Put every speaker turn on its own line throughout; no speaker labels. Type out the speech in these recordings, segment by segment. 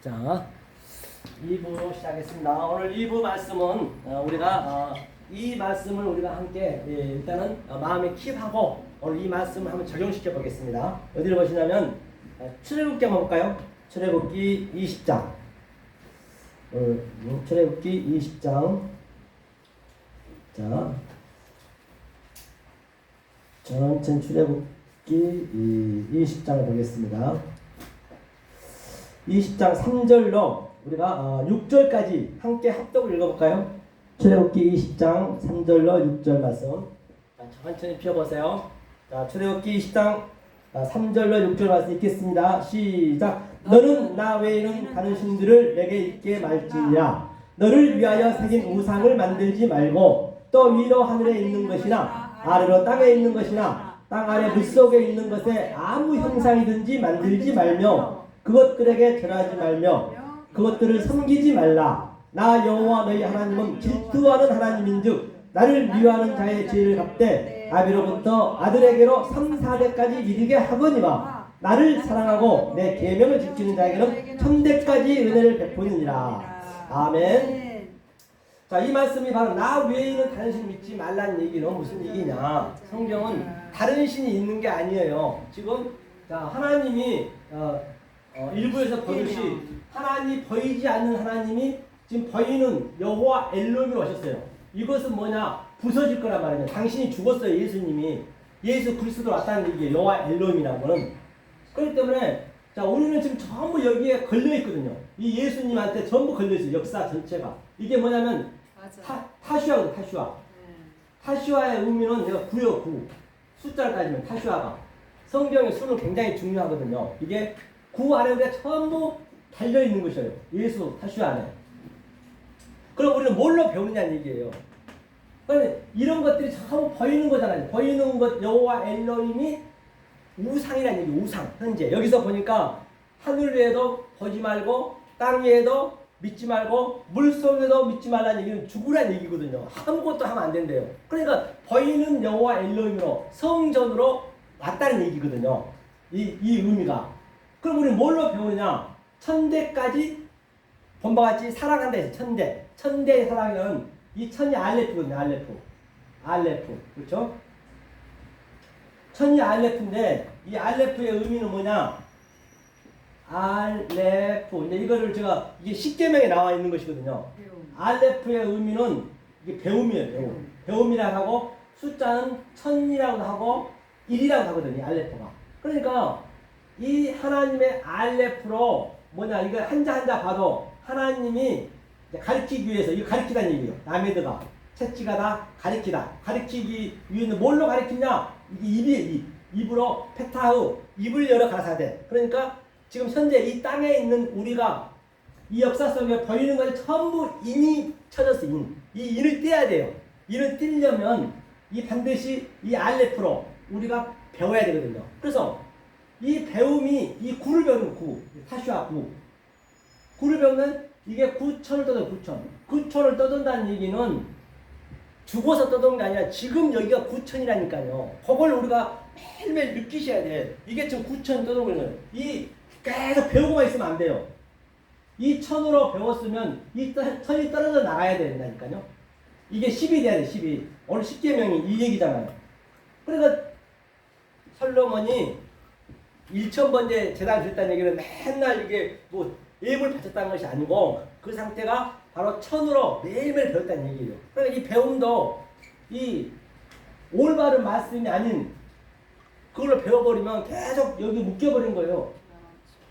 자, 2부 시작했습니다. 오늘 2부 말씀은 우리가 이 말씀을 우리가 함께 일단은 마음에 킵하고 오늘 이 말씀을 한번 적용시켜 보겠습니다. 어디를 보시냐면 출애굽기 한번 볼까요? 출애굽기 20장. 출애굽기 20장. 자, 전체 출애굽기 20장을 보겠습니다. 20장 3절로 우리가 6절까지 함께 합독을 읽어볼까요? 출애굽기 20장 3절로 6절 말씀. 자, 천천히 펴보세요. 자, 출애굽기 20장 3절로 6절 말씀 읽겠습니다. 시작. 너는 나 외에는 다른 신들을 내게 있게 말지니라. 너를 위하여 새긴 우상을 만들지 말고 또 위로 하늘에 있는 것이나 아래로 땅에 있는 것이나 땅 아래 물속에 있는 것에 아무 형상이든지 만들지 말며 그것들에게 절하지 말며 그것들을 섬기지 말라. 나 여호와 너희 하나님은 질투하는 하나님인즉 나를 미워하는 자의 죄를 갚되 아비로부터 아들에게로 3, 4대까지 이르게 하거니와 나를 사랑하고 내 계명을 지키는 자에게는 천대까지 은혜를 베푸느니라. 아멘. 자, 이 말씀이 바로 나 외에는 다른 신 믿지 말라는 얘기는 무슨 얘기냐? 성경은 다른 신이 있는 게 아니에요. 지금 자, 하나님이 일부에서 보듯이 하나님 보이지 않는 하나님이 지금 보이는 여호와 엘로힘으로 오셨어요. 이것은 뭐냐? 부서질 거란 말이에요. 당신이 죽었어요. 예수님이 예수 그리스도로 왔다는 얘기예요. 여호와 엘로힘이라는 거는. 그렇기 때문에 자, 우리는 지금 전부 여기에 걸려 있거든요. 이 예수님한테 전부 걸려 있어요. 역사 전체가. 이게 뭐냐면 타슈아거든. 타슈아. 타슈아의 의미는 내가 9요 9. 숫자를 따지면 타슈아가 성경의 수는 굉장히 중요하거든요. 이게 9 안에 우리가 전부 달려있는 것이에요. 예수 타슈 안에. 그럼 우리는 뭘로 배우느냐는 얘기예요. 그러니까 이런 것들이 전부 보이는 거잖아요. 보이는 것 여호와 엘로힘이 우상이라는 얘기. 우상. 현재 여기서 보니까 하늘 위에도 보지 말고 땅 위에도 믿지 말고 물속에도 믿지 말라는 얘기는 죽으라는 얘기거든요. 아무것도 하면 안 된대요. 그러니까 보이는 여호와 엘로힘으로 성전으로 왔다는 얘기거든요. 이 의미가. 그럼 우리 뭘로 배우느냐? 천대까지 본바 같이 사랑한다 해서 천대. 천대의 사랑은 이 천이 알레프거든요. 알레프. 그렇죠? 천이 알레프인데 이 알레프의 의미는 뭐냐? 알레프. 이제 이거를 제가 이게 십계명에 나와 있는 것이거든요. 알레프의 의미는 이게 배움이에요. 배움이라고 하고 숫자는 천이라고 하고 1이라고 하거든요. 알레프가. 그러니까 이 하나님의 알레프로 뭐냐 이거 한자 봐도 하나님이 가르치기 위해서 이거 가르치다는 얘기예요. 라메드가 채찌가 다 가르치기 위해서 뭘로 가르치냐? 이게 입으로 페타흐 입을 열어 가라사대. 그러니까 지금 현재 이 땅에 있는 우리가 이 역사 속에 보이는 것이 전부 인이 쳐졌어. 이 인을 떼야 돼요. 인을 떼려면 이 반드시 이 알레프로 우리가 배워야 되거든요. 그래서 이 배움이 이 구를 배우는 타슈아 9. 구를 배우면 이게 9천을 떠든 9천. 9천을 떠든다는 얘기는 죽어서 떠도는 게 아니라 지금 여기가 9천이라니까요. 그걸 우리가 매일매일 느끼셔야 돼. 이게 지금 9천 떠도는 거예요. 이 계속 배우고만 있으면 안 돼요. 이 천으로 배웠으면 이 천이 떨어져 나가야 된다니까요. 이게 10이 돼야 돼. 10이. 오늘 10계명이 이 얘기잖아요. 그러니까 솔로몬이 1000번째 제단을 드렸다는 얘기는 맨날 이게 뭐 예물 바쳤다는 것이 아니고 그 상태가 바로 천으로 매일매일 배웠다는 얘기예요. 그러니까 이 배움도 이 올바른 말씀이 아닌 그걸로 배워버리면 계속 여기 묶여버린 거예요.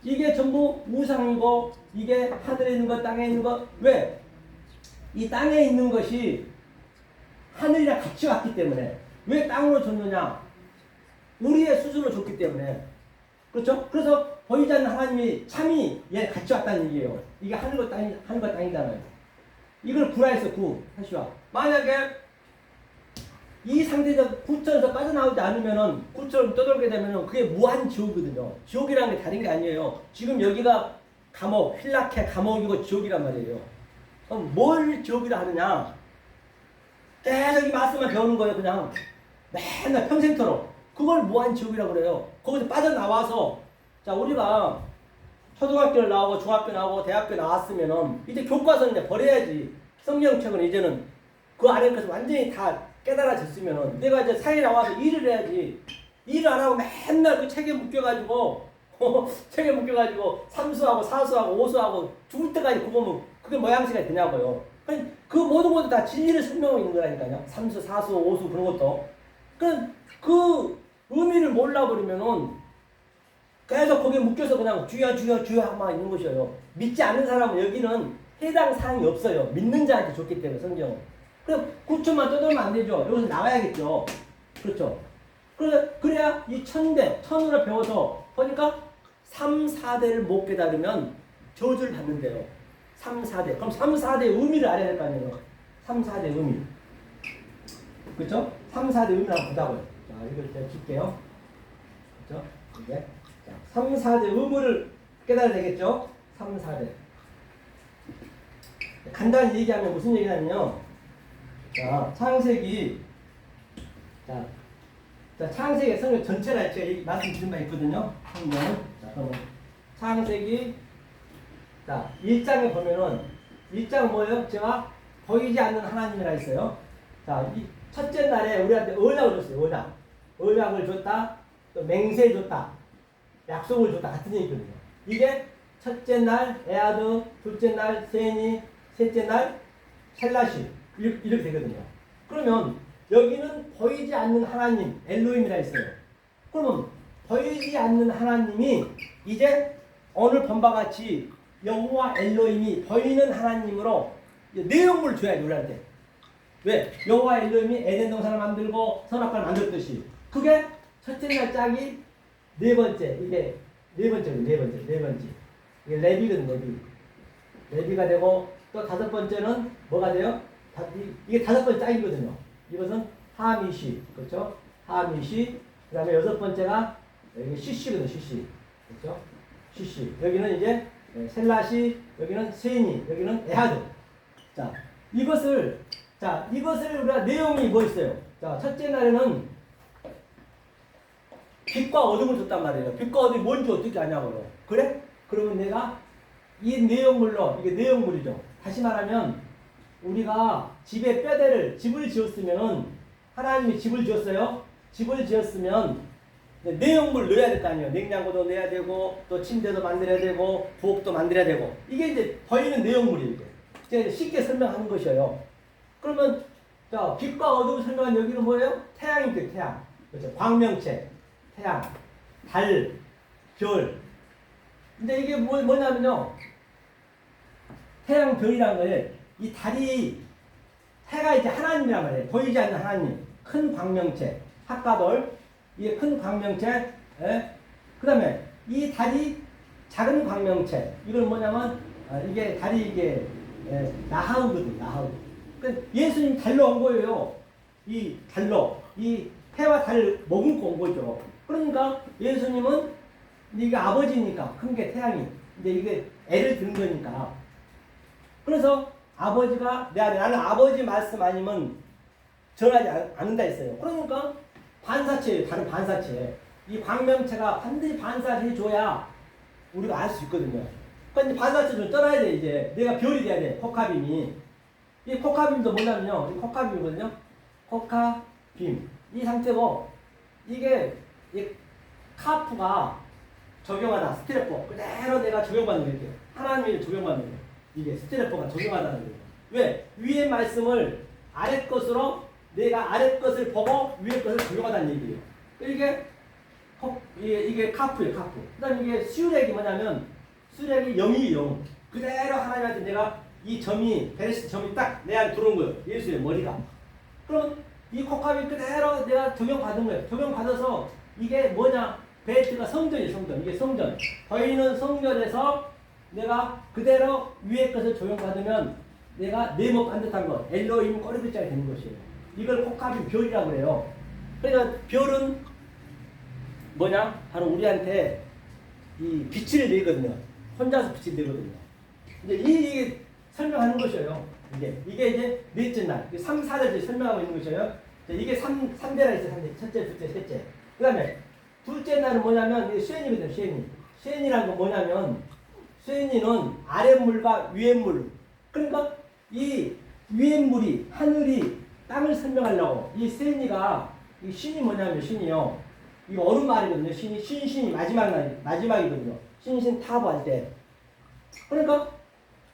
이게 전부 우상이고 이게 하늘에 있는 것 땅에 있는 것. 왜? 이 땅에 있는 것이 하늘이랑 같이 왔기 때문에. 왜 땅으로 줬느냐? 우리의 수준으로 줬기 때문에. 그렇죠? 그래서 보이지 않는 하나님이 참이 얘 같이 왔다는 얘기예요. 이게 하늘과 땅이잖아요. 이걸 구라했어. 타슈아. 만약에 이 상태에서 9천에서 빠져나오지 않으면은 9천을 떠돌게 되면은 그게 무한 지옥이거든요. 지옥이라는 게 다른 게 아니에요. 지금 여기가 감옥, 힐라케 감옥이고 지옥이란 말이에요. 그럼 뭘 지옥이라 하느냐? 계속 이 말씀만 배우는 거예요. 그냥 맨날 평생토록. 그걸 무한 지옥이라고 그래요. 거기서 빠져나와서 자, 우리가 초등학교를 나오고 중학교 나오고 대학교 나왔으면은 이제 교과서는 이제 버려야지. 성경책은 이제는 그 안에 것을 완전히 다 깨달아졌으면은 내가 이제 사회에 나와서 일을 해야지. 일을 안 하고 맨날 그 책에 묶여가지고 책에 묶여가지고 삼수하고 사수하고 오수하고 죽을 때까지 그거면 그게 모양새가 되냐고요. 그 모든 것도 다 진리를 설명하고 있는 거라니까요. 삼수, 사수, 오수 그런 것도. 그 의미를 몰라버리면은 계속 거기에 묶여서 그냥 주여 주여 주여 하고만 있는 것이에요. 믿지 않는 사람은 여기는 해당 사항이 없어요. 믿는 자한테 좋기 때문에 성경은. 그럼 9초만 떠들면 안 되죠. 여기서 나와야겠죠. 그렇죠. 그래야 이 천으로 배워서 보니까 3, 4대를 못 깨달으면 저주를 받는데요. 3, 4대. 그럼 3, 4대의 의미를 알아야 될 거 아니에요. 3, 4대 의미. 그렇죠? 3, 4대 의미를 한번 보자고요. 자, 이걸 제가 줄게요. 그렇죠? 이게. 자, 3, 4대 의무를 깨달아야 되겠죠? 3, 4대. 간단히 얘기하면 무슨 얘기냐면요. 자, 창세기. 자, 창세기 성경 전체를 제가 말씀드린 바 있거든요. 성경은. 자, 그러면 창세기. 자, 1장에 보면은 1장은 뭐예요? 제가 보이지 않는 하나님이라 했어요. 자, 이 첫째 날에 우리한테 언약을 줬어요. 언약을 줬다. 또 맹세 줬다. 약속을 줬다. 같은 얘기거든요. 이게 첫째 날 에아드, 둘째 날 세니, 셋째 날 셀라시 이렇게 되거든요. 그러면 여기는 보이지 않는 하나님 엘로힘이라 했어요. 그러면 보이지 않는 하나님이 이제 오늘 본 바 같이 여호와 엘로힘이 보이는 하나님으로 내용물을 줘야지 우리한테. 왜? 여호와 엘로힘이 에덴 동산을 만들고 선악과를 만들었듯이 그게 첫째 날 짝이 네 번째. 이게 네 번째. 이게 레비거든. 레비가 되고 또 다섯 번째는 뭐가 돼요? 이게 다섯 번째 짝이거든요. 이것은 하미시, 그렇죠? 하미시. 그다음에 여섯 번째가 여기 시시거든. 시시, 그렇죠? 시시. 여기는 이제 셀라시, 여기는 세니, 여기는 에하드. 자, 이것을 우리가 내용이 뭐 있어요? 자, 첫째 날에는 빛과 어둠을 줬단 말이에요. 빛과 어둠이 뭔지 어떻게 아냐고요. 그래? 그러면 내가 이 내용물로, 이게 내용물이죠. 다시 말하면 우리가 집에 집을 지었으면은 하나님이 집을 지었어요. 집을 지었으면 내용물 넣어야 될 거 아니에요. 냉장고도 넣어야 되고 또 침대도 만들어야 되고 부엌도 만들어야 되고 이게 이제 보이는 내용물이에요. 이제 쉽게 설명하는 것이에요. 그러면 자, 빛과 어둠을 설명한 여기는 뭐예요? 태양이죠. 태양. 그렇죠. 광명체, 태양, 달, 별. 근데 이게 뭐냐면요. 태양, 별이란 거예요. 이 달이 해가 이제 하나님이란 말이에요. 보이지 않는 하나님. 큰 광명체. 학가돌. 이게 큰 광명체. 그 다음에 이 달이 작은 광명체. 이건 뭐냐면 이게 달이 이게 나하우거든. 나하우. 그러니까 예수님 달로 온 거예요. 이 달로. 이 해와 달을 머금고 온 거죠. 그러니까 예수님은 이게 아버지니까 큰 게 태양이. 이제 이게 애를 든 거니까. 그래서 아버지가 나는 아버지 말씀 아니면 전하지 않는다 했어요. 그러니까 반사체예요. 다른 반사체. 이 광명체가 반드시 반사를 해줘야 우리가 알 수 있거든요. 그러니까 반사체 좀 떠나야 돼. 이제 내가 별이 돼야 돼. 코카빔이. 이 코카빔도 뭐냐면요. 이 코카빔이거든요. 코카빔. 이 상태고 이게 이 카프가 적용하다. 스티레포. 그대로 내가 적용받는 거 이렇게. 하나님이 적용받는 거. 이게 스티레포가 적용하다는 거예요. 왜? 위의 말씀을 아래 것으로 내가 아래 것을 보고 위의 것을 적용하다는 얘기예요. 이게 카프예요. 카프. 그 다음에 이게 수렉이 뭐냐면 수렉이 0이 0. 그대로 하나님한테 내가 이 점이 베레스 점이 딱 내 안에 들어온 거예요. 예수의 머리가. 그럼 이 코카비 그대로 내가 적용받은 거예요. 적용받아서 이게 뭐냐? 베이트가 성전이에요. 성전. 이게 성전. 저희는 성전에서 내가 그대로 위의 것을 적용받으면 내가 네모 반듯한 것, 엘로힘 꼬리빗자가 되는 것이에요. 이걸 코카비 별이라고 해요. 그러니까 별은 뭐냐? 바로 우리한테 이 빛을 내거든요. 혼자서 빛을 내거든요. 이제 이게 설명하는 것이에요. 이게 이제 넷째 날, 3, 4대를 설명하고 있는 것이에요. 이게 3대라 있어요. 3대. 첫째, 둘째, 셋째. 그 다음에 둘째 날은 뭐냐면, 이게 쉐니거든요. 쉐니라는 건 뭐냐면, 쇠니는 아랫물과 위에물. 그러니까 이 위에물이 하늘이 땅을 설명하려고 이 쇠니가 이 신이 뭐냐면 신이요. 이거 어른 말이거든요. 신이 마지막이거든요. 신신 타부할 때. 그러니까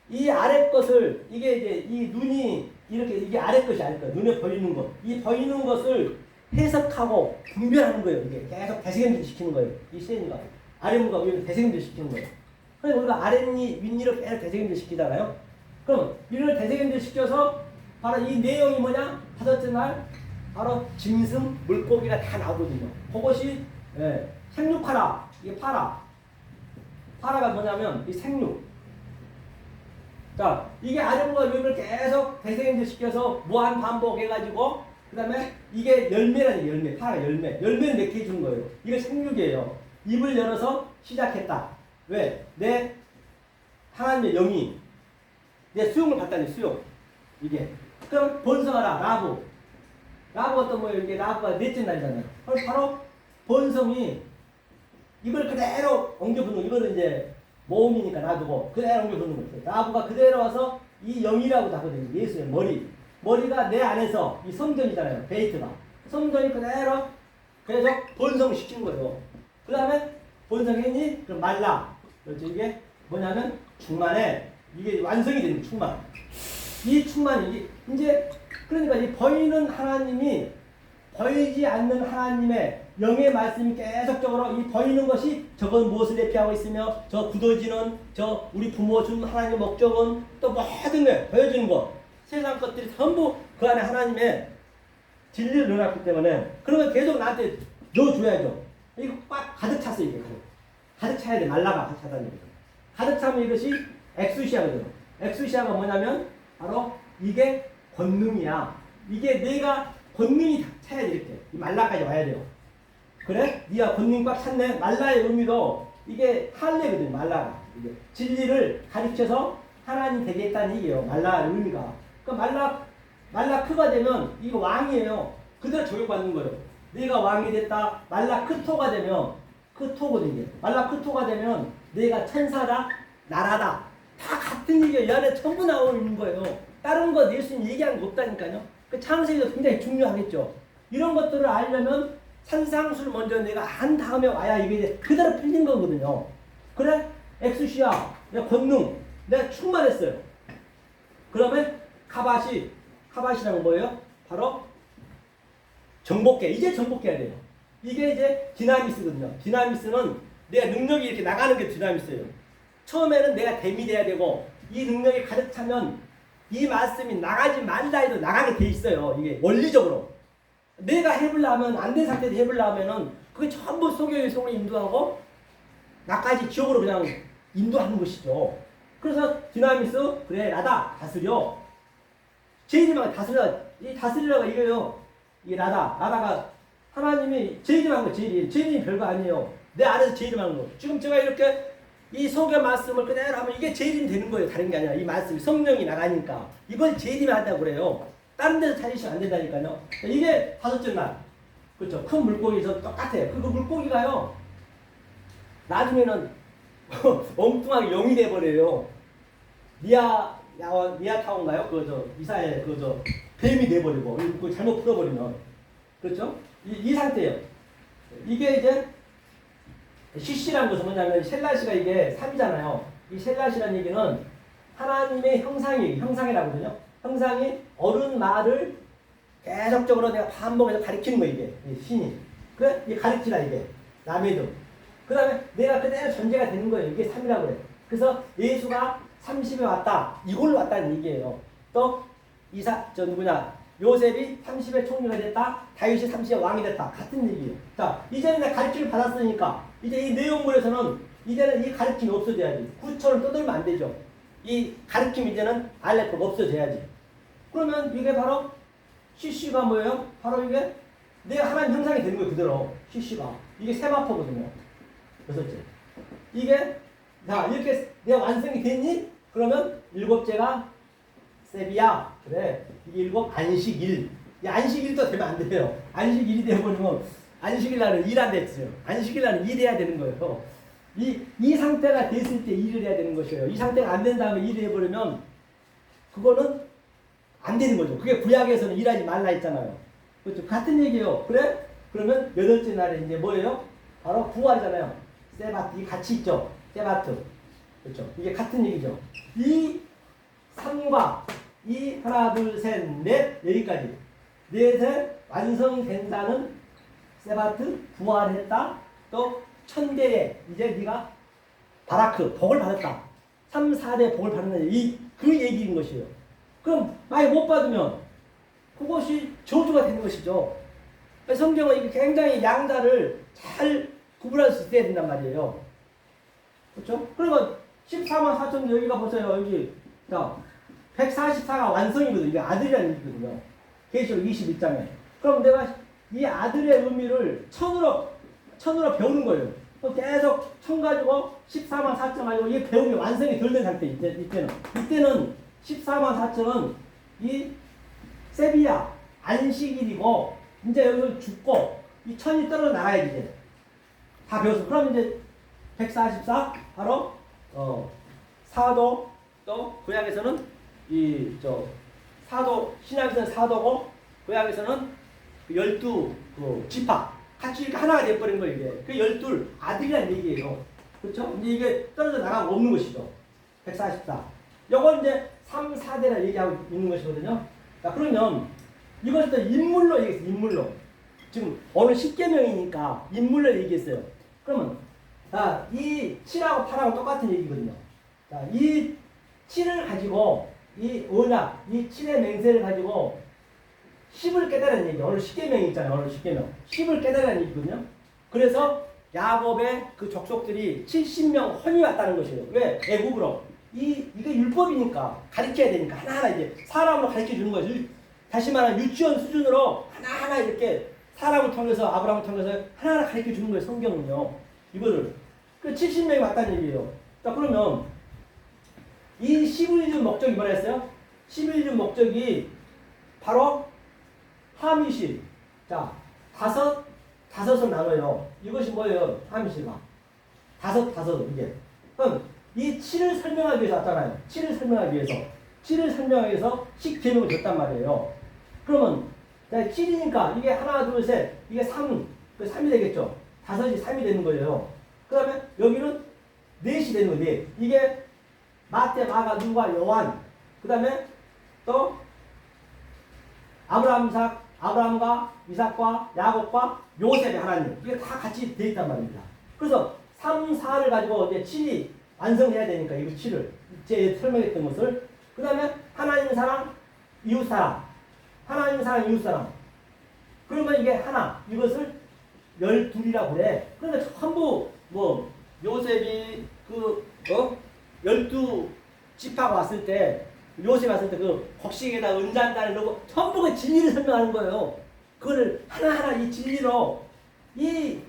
이 아래 것을 이게 이제 이 눈이 이렇게 이게 아래 것이 아닐 거예요. 눈에 보이는 것. 이 보이는 것을 해석하고 분별하는 거예요. 이게 계속 대세경질 시키는 거예요. 이 쇠니가 아랫물과 위를 대세경질 시키는 거예요. 그래서 우리가 아랫니, 윗니를 계속 대세경질 시키잖아요. 그럼 이를 대세경질 시켜서 바로 이 내용이 뭐냐? 다섯째 날 바로 짐승, 물고기가 다 나오거든요. 그것이 생육파라. 이게 파라가 뭐냐면 이 생육. 자, 이게 아랫물과 위를 계속 대세경질 시켜서 무한 반복해가지고 그 다음에 이게 열매라는 열매, 파라가 열매를 맺게 해주는 거예요. 이게 생육이에요. 입을 열어서 시작했다. 왜? 내 하나님의 영이 내 수용을 받다니 수용. 이게. 그럼 번성하라. 라부 어떤 뭐예요? 이게 라부가 넷째 날이잖아요. 바로 번성이 이걸 그대로 옮겨부는 이거는 이제 모음이니까 놔두고 그대로 옮겨부는 거예요. 라부가 그대로 와서 이 영이라고 하거든요. 예수의 머리가 내 안에서 이 성전이잖아요. 베이트가. 성전이 그대로 계속 번성시키는 거예요. 그 다음에 번성했니? 그럼 말라. 그렇죠. 이게 뭐냐면 충만해. 이게 완성이 되는 충만. 이 충만이 이제 그러니까 이 보이는 하나님이 보이지 않는 하나님의 영의 말씀이 계속적으로 이 보이는 것이 저건 무엇을 대표하고 있으며 저 굳어지는 저 우리 부모 준 하나님의 목적은 또 모든 게 보여주는 것 세상 것들이 전부 그 안에 하나님의 진리를 넣어놨기 때문에 그런 걸 계속 나한테 넣어줘야죠. 이거 꽉 가득 찼어 이게 가득 차야 돼. 말라가 가득 차다는 얘기죠. 가득 차면 이것이 엑수시아거든요. 엑수시아가 뭐냐면 바로 이게 권능이야. 이게 내가 권능이 차야 돼. 이렇게 이 말라까지 와야 돼요. 그래? 네가 권능 꽉 찼네. 말라의 의미도 이게 할례거든요. 말라가 이게 진리를 가르쳐서 하나님 되겠다는 얘기예요. 말라의 의미가. 그 말라 크가 되면 이거 왕이에요. 그대로 조용받는 거예요. 네가 왕이 됐다. 말라 크토가 되면 크토거든요. 말라 크토가 되면 네가 천사다, 나라다. 다 같은 얘기예요. 이 안에 전부 나오는 거예요. 다른 거 예수님 얘기하는 거 없다니까요. 그 창세기도 굉장히 중요하겠죠. 이런 것들을 알려면 산상수를 먼저 내가 한 다음에 와야 이게 그대로 풀린 거거든요. 그래? 엑수시아, 내가 권능, 내가 충만했어요. 그러면 카바시라는 뭐예요? 바로 정복해. 이제 정복해야 돼요. 이게 이제 디나미스거든요. 디나미스는 내 능력이 이렇게 나가는 게 디나미스예요. 처음에는 내가 댐이 돼야 되고 이 능력이 가득 차면 이 말씀이 나가지 말라 해도 나가게 돼 있어요. 이게 원리적으로. 내가 해보려면 안 된 상태에서 해보려면은 그게 전부 속에 인도하고 나까지 지옥으로 그냥 인도하는 것이죠. 그래서 디나미스 그래 나다 다스려. 제일이만 다스려. 이 다스리라가 이거예요. 이게 나다가 하나님이 제일이만 거 제일이 별거 아니에요. 내 안에서 제일이만 거. 지금 제가 이렇게 이 속의 말씀을 그대로 하면 이게 제일이 되는 거예요. 다른 게 아니라 이 말씀이 성령이 나가니까 이걸 제일이만 한다고 그래요. 다른 데서 찾으시면 안 된다니까요. 이게 다섯째 날. 그렇죠. 큰 물고기에서 똑같아요. 그 물고기가요. 나중에는 엉뚱하게 영이 돼버려요. 니아타운가요? 이사의 뱀이 돼버리고 그 잘못 풀어버리면 그렇죠? 이 상태예요. 이게 이제 시시란 것은 뭐냐면 셀라시가 이게 3이잖아요. 이 셀라시란 얘기는 하나님의 형상이라고 하거든요. 형상이 어른 말을 계속적으로 내가 반복해서 가르치는 거예요. 이게 신이. 그래? 이게 가르치라 이게. 남의도. 그 다음에 내가 그대로 전제가 되는 거예요. 이게 3이라고 그래. 그래서 예수가 30에 왔다. 이걸로 왔다는 얘기예요. 또 요셉이 30에 총리가 됐다. 다윗이 30에 왕이 됐다. 같은 얘기예요. 자, 이제는 내가 가르침을 받았으니까 이제 이 내용물에서는 이제는 이 가르침이 없어져야지. 구초를 떠들면 안 되죠. 이 가르침 이제는 알레프가 없어져야지. 그러면 이게 바로 CC가 뭐예요? 바로 이게 내가 하나님 형상이 되는 거예요. 그대로 CC가. 이게 세마포거든요. 여섯째. 이게 자 이렇게 내가 완성이 됐니? 그러면 일곱째가 세비야. 그래. 이게 일곱 안식일. 이 안식일도 되면 안 돼요. 안식일이 되어버리면 안식일 날은 일 안 됐어요. 안식일 날은 일해야 되는 거예요. 이 상태가 됐을 때 일을 해야 되는 것이에요. 이 상태가 안 된 다음에 일을 해버리면 그거는 안 되는 거죠. 그게 구약에서는 일하지 말라 했잖아요. 그렇죠. 같은 얘기예요. 그래? 그러면 여덟째 날에 이제 뭐예요? 바로 부활이잖아요. 세바트. 이 같이 있죠. 세바트. 그렇죠. 이게 같은 얘기죠. 이 3과 이 하나, 둘, 셋, 넷 여기까지 넷에 완성된다는 세바트 부활했다. 또 천대에 이제 네가 바라크 복을 받았다. 3, 4대 복을 받는다. 그 얘기인 것이에요. 그럼 많이 못 받으면 그것이 저주가 되는 것이죠. 성경은 이게 굉장히 양자를 잘 구분할 수 있어야 된단 말이에요. 그렇죠? 그러면 14만 4천 여기가 보세요. 여기 자 144가 완성이거든요. 이게 아들이라는 얘기거든요. 계시록 21장에. 그럼 내가 이 아들의 의미를 천으로 배우는 거예요. 계속 천 가지고 14만 4천 가지고 이게 배움이 완성이 덜 된 상태. 이때는 14만 4천은 이 세비야 안식일이고 이제 여기 죽고 이 천이 떨어져 나가야지 이제 다 배웠어. 그럼 이제 144 바로 사도 또 구약에서는 사도 신약에서는 사도고 구약에서는 12 지파 같이 이렇게 하나가 돼버린 거예요. 이게 그 12 아들이라는 얘기예요. 그렇죠? 이제 이게 떨어져 나가고 없는 것이죠. 144. 요건 이제 3, 4대라 얘기하고 있는 것이거든요. 자, 그러면 이것을 또 인물로 얘기했어요. 인물로. 지금 오늘 10계명이니까 인물로 얘기했어요. 그러면 이 7하고 8하고 똑같은 얘기거든요. 자, 이 7을 가지고 이 언약, 이 7의 맹세를 가지고 10을 깨달은 얘기. 오늘 10계명이 있잖아요. 오늘 10계명. 10을 깨달은 얘기거든요. 그래서 야곱의 그 족속들이 70명 혼이 왔다는 것이에요. 왜? 애굽으로. 이게 율법이니까 가르쳐야 되니까 하나하나 이제 사람으로 가르쳐 주는 거죠. 다시 말하면 유치원 수준으로 하나하나 이렇게 사람을 통해서 아브라함을 통해서 하나하나 가르쳐 주는 거예요. 성경은요. 이거를. 그 70명이 왔다는 얘기예요. 자, 그러면 이 11주 목적이 뭐라 했어요? 11주 목적이 바로 하미시. 자, 다섯을 나눠요. 이것이 뭐예요? 하미시가. 다섯, 이게. 그럼 이 7을 설명하기 위해서 왔잖아요. 7을 설명하기 위해서 10계명을 줬단 말이에요. 그러면 7이니까 이게 하나, 둘, 셋, 이게 3, 3이 되겠죠. 5이 3이 되는 거예요. 그 다음에 여기는 4이 되는 거예요. 4. 이게 마태, 마가, 누가, 요한. 그 다음에 또 아브라함과 이삭과 야곱과 요셉의 하나님. 이게 다 같이 되어 있단 말입니다. 그래서 3, 4를 가지고 이제 7이 완성해야 되니까 이거 7을 이제 설명했던 것을. 그 다음에 하나님 사랑, 이웃 사랑. 하나님 사랑, 이웃 사랑. 그러면 이게 하나. 이것을 12이라고 그래. 그러니까 전부 요셉이 12 지파가 왔을 때 요셉이 왔을 때 그 곡식에다 은잔단을 넣고 전부 그 진리를 설명하는 거예요. 그거를 하나하나 이 진리로 이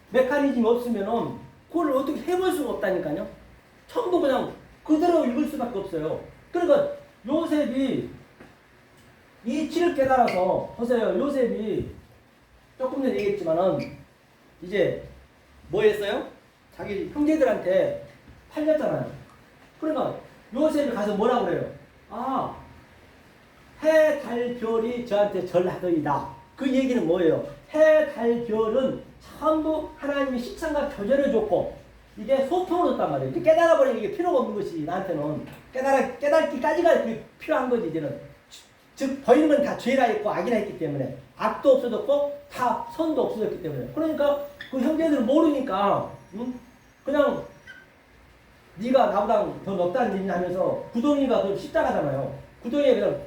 메커니즘이 없으면은 그걸 어떻게 해볼 수가 없다니까요. 전부 그냥 그대로 읽을 수밖에 없어요. 그러니까 요셉이 이 7을 깨달아서 보세요. 요셉이 조금 전에 얘기했지만은 이제 뭐 했어요? 자기 형제들한테 팔렸잖아요. 그러니까 요셉이 가서 뭐라고 그래요? 해, 달, 별이 저한테 절하더이다. 그 얘기는 뭐예요? 해, 달, 별은 전부 하나님이 식상과 교제를 줬고 이게 소통을 줬단 말이에요. 깨달아버리는 게 필요가 없는 것이 나한테는 깨닫기까지가 필요한 거지 이제는. 즉 보이는 건 다 죄라 했고 악이라 했기 때문에 악도 없어졌고 다 선도 없어졌기 때문에. 그러니까 그 형제들은 모르니까 그냥 네가 나보다 더 높다는 얘기 하면서 구덩이가 그 십자가잖아요. 구덩이에 그냥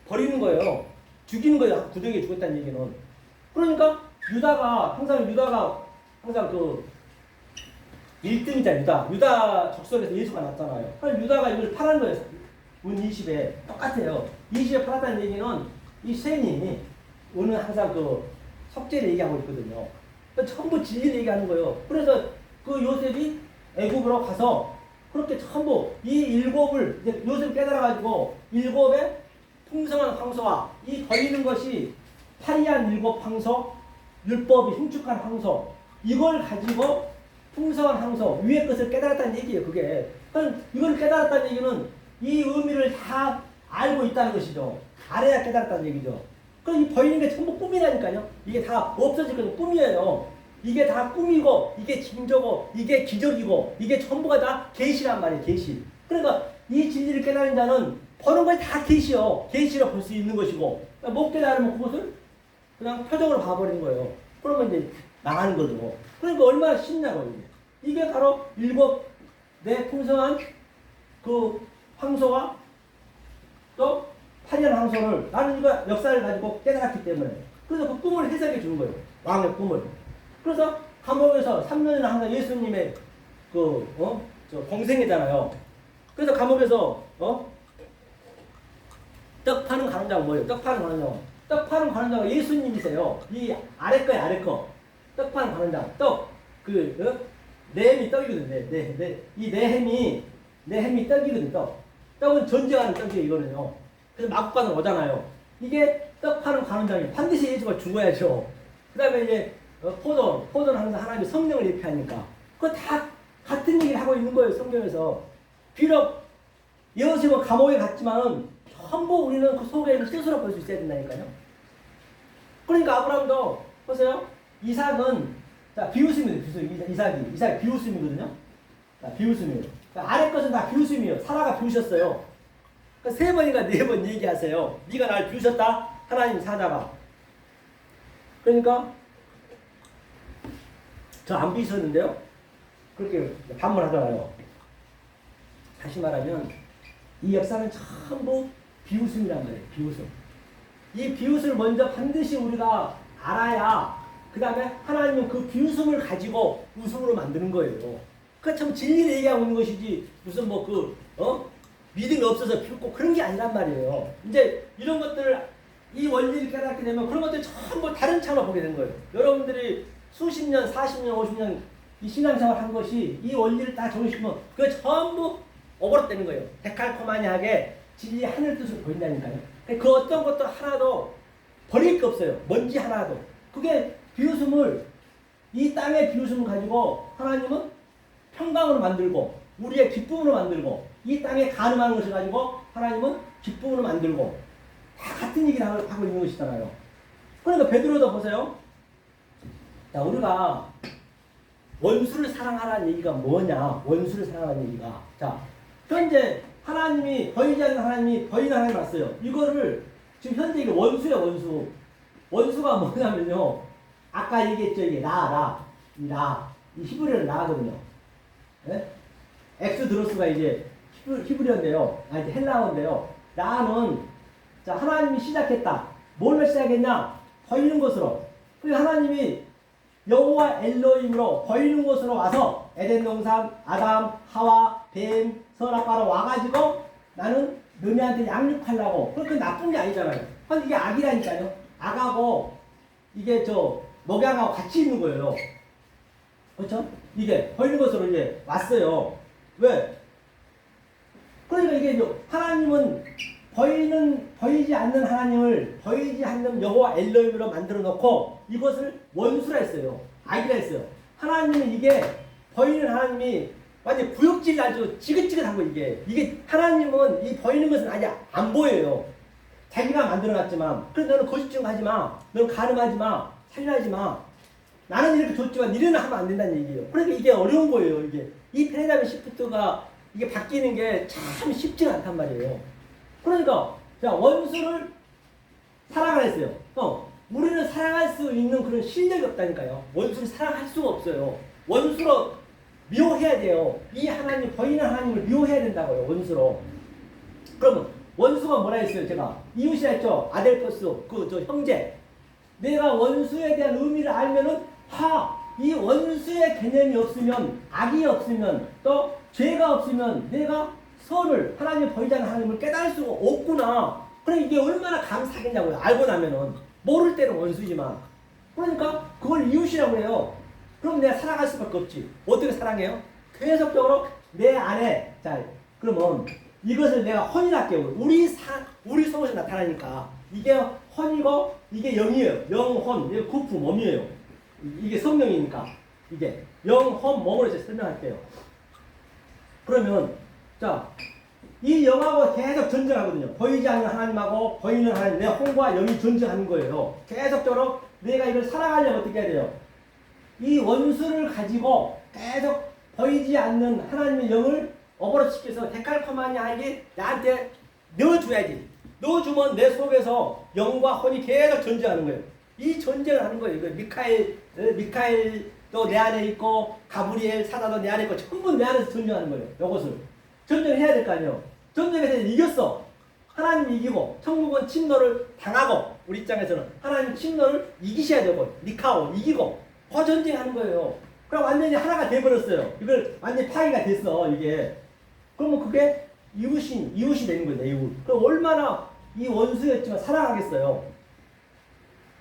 버리는 거예요. 죽이는 거예요. 구덩이에 죽었다는 얘기는. 그러니까 유다가 항상 그 1등이잖아. 유다 적선에서 예수가 났잖아요. 그래서 유다가 이걸 팔은 거예요. 운 20에 똑같아요. 20에 팔았다는 얘기는 이 셈이 오늘 항상 그 속죄를 얘기하고 있거든요. 전부 진리를 얘기하는 거예요. 그래서 그 요셉이 애굽으로 가서 그렇게 전부 이 일곱을 이제 요셉 깨달아가지고 일곱의 풍성한 황소와 이 버리는 것이 파리한 일곱 황소, 율법이 흉측한 황소 이걸 가지고 풍성한 황소, 위의 것을 깨달았다는 얘기예요, 그게. 그럼 이걸 깨달았다는 얘기는 이 의미를 다 알고 있다는 것이죠. 알아야 깨달았다는 얘기죠. 그럼 이 보이는 게 전부 꿈이라니까요. 이게 다 없어질 거는 꿈이에요. 이게 다 꿈이고, 이게 징조고, 이게 기적이고, 이게 전부가 다 계시란 말이에요, 계시. 그러니까 이 진리를 깨달은 자는 보는 것이 다 계시요. 계시로 볼 수 있는 것이고, 못 깨달으면 그것을 그냥 표정으로 봐버리는 거예요. 그러면 이제 망하는 거죠. 그러니까 얼마나 쉽냐고요. 이게 바로 일곱 내 풍성한 그 황소와 또 파리한 황소를 나는 이거 역사를 가지고 깨달았기 때문에 그래서 그 꿈을 해석해 주는 거예요. 왕의 꿈을. 그래서 감옥에서 3년이나 항상 예수님의 저 공생이잖아요. 그래서 감옥에서 떡 파는 가는자가 뭐예요? 떡 파는 가는자가. 떡 파는 가는자가 예수님이세요. 이 아래 거야, 아래 거. 떡 파는 가는자. 떡. 내 햄이 떡이거든요. 내 햄이 떡이거든요. 떡. 떡은 존재하는 떡이에요, 이거는요. 그래서 막관을 오잖아요. 이게 떡 파는 가는자니 반드시 예수가 죽어야죠. 그 다음에 이제 포도는 항상 하나님의 성령을 이렇게 하니까. 그거 다 같은 얘기를 하고 있는 거예요, 성경에서. 비록 여호수아가 감옥에 갔지만은 전부 우리는 그 속에 있는 스스로 볼 수 있어야 된다니까요. 그러니까 아브라함도 보세요. 이삭은 자 비웃음이에요. 이삭이 비웃음이거든요. 자, 비웃음이에요. 그러니까 아래 것은 다 비웃음이에요. 사라가 비웃었어요. 그러니까 3번인가 4번 얘기하세요. 네가 날 비웃었다. 하나님 사자가. 그러니까 저 안 비웃었는데요. 그렇게 반문하잖아요. 다시 말하면 이 역사는 전부 비웃음이란 말이에요. 비웃음. 이 비웃음을 먼저 반드시 우리가 알아야 그 다음에 하나님은 그 비웃음을 가지고 웃음으로 만드는 거예요. 그러니까 참 진리를 얘기하고 있는 것이지 무슨 믿음이 없어서 비웃고 그런 게 아니란 말이에요. 이제 이런 것들을 이 원리를 깨닫게 되면 그런 것들이 전부 다른 차원으로 보게 된 거예요. 여러분들이 수십 년, 40년, 50년 이 신앙생활 한 것이 이 원리를 다 적용시키면 그게 전부 오버랩되는 거예요. 데칼코마니하게 진리의 하늘 뜻을 보인다니까요. 그 어떤 것도 하나도 버릴 게 없어요. 먼지 하나도. 그게 비웃음을 이 땅의 비웃음을 가지고 하나님은 평강으로 만들고 우리의 기쁨으로 만들고 이 땅에 가늠하는 것을 가지고 하나님은 기쁨으로 만들고 다 같은 얘기를 하고 있는 것이잖아요. 그러니까 베드로도 보세요. 자, 우리가 원수를 사랑하라는 얘기가 뭐냐? 원수를 사랑하는 얘기가. 자, 현재 하나님이 보이지 않는 하나님이 보이는 하나님 왔어요. 이거를 지금 현재 이게 원수예요, 원수. 원수가 뭐냐면요. 아까 얘기했죠, 이게 이 히브리어는 나거든요. 네? 엑스드로스가 이제 히브리어인데요. 이제 헬라어인데요. 나는 자 하나님이 시작했다. 뭘로 시작했냐? 보이는 것으로. 그래서 하나님이 여호와 엘로힘으로 보이는 곳으로 와서 에덴 동산 아담 하와 뱀 선악과로 와가지고 나는 너네한테 양육하려고. 그렇게 나쁜 게 아니잖아요. 근데 이게 악이라니까요. 악하고 이게 목양하고 같이 있는 거예요. 그렇죠? 이게 보이는 것으로 이제 왔어요. 왜? 그러니까 이게 하나님은 보이지 않는 하나님을 보이지 않는 여호와 엘로힘으로 만들어 놓고 이것을 원수라 했어요. 악이라 했어요. 하나님은 이게 보이는 하나님이 완전 구역질이 아주 지긋지긋한 거 이게 하나님은 이 보이는 것은 아직 안 보여요. 자기가 만들어 놨지만 그래서 너는 거짓증 하지 마. 너는 가늠하지 마. 살인하지 마. 나는 이렇게 줬지만 니네는 하면 안 된다는 얘기예요. 그러니까 이게 어려운 거예요. 이 패러다임 시프트가 이게 바뀌는 게 참 쉽지가 않단 말이에요. 그러니까 자 원수를 사랑을 했어요. 우리는 사랑할 수 있는 그런 실력이 없다니까요. 원수를 사랑할 수가 없어요. 원수로 미워해야 돼요. 이 하나님 보이는 하나님을 미워해야 된다고요. 원수로. 그러면 원수가 뭐라 했어요? 제가 이웃이라 했죠. 아델포스 저 형제. 내가 원수에 대한 의미를 알면은 이 원수의 개념이 없으면 악이 없으면 또 죄가 없으면 내가 선을 하나님 보이지 않는 하나님을 깨달을 수가 없구나. 그럼 이게 얼마나 감사하겠냐고요. 알고 나면은 모를 때는 원수지만 그러니까 그걸 이웃이라고 해요. 그럼 내가 사랑할 수밖에 없지. 어떻게 사랑해요? 계속적으로 내 안에 자 그러면 이것을 내가 헌이랄게요. 우리 속에서 나타나니까 이게 헌이고 이게 영이에요. 영혼 이게 구품 몸이에요. 이게 성령이니까 이게 영험 몸으로 이제 설명할게요. 그러면 자, 이 영하고 계속 전쟁하거든요. 보이지 않는 하나님하고 보이는 하나님, 내 홍과 영이 전쟁하는 거예요. 계속적으로 내가 이걸 살아가려면 어떻게 해야 돼요? 이 원수를 가지고 계속 보이지 않는 하나님의 영을 어버러시켜서 데칼코마니아에게 나한테 넣어줘야지. 넣어주면 내 속에서 영과 혼이 계속 전쟁하는 거예요. 이 전쟁을 하는 거예요. 이거 미카엘도 내 안에 있고 가브리엘 사자도 내 안에 있고 전부 내 안에서 전쟁하는 거예요. 이것을 전쟁을 해야 될 거 아니에요. 전쟁에서 이겼어. 하나님이 이기고 천국은 침노를 당하고 우리 입장에서는 하나님 침노를 이기셔야 되고 니카오 이기고 그 전쟁하는 거예요. 그럼 완전히 하나가 돼버렸어요. 이걸 완전히 파괴가 됐어 이게. 그러면 그게 이웃이 되는 거예요. 이웃. 그럼 얼마나 이 원수였지만 사랑하겠어요.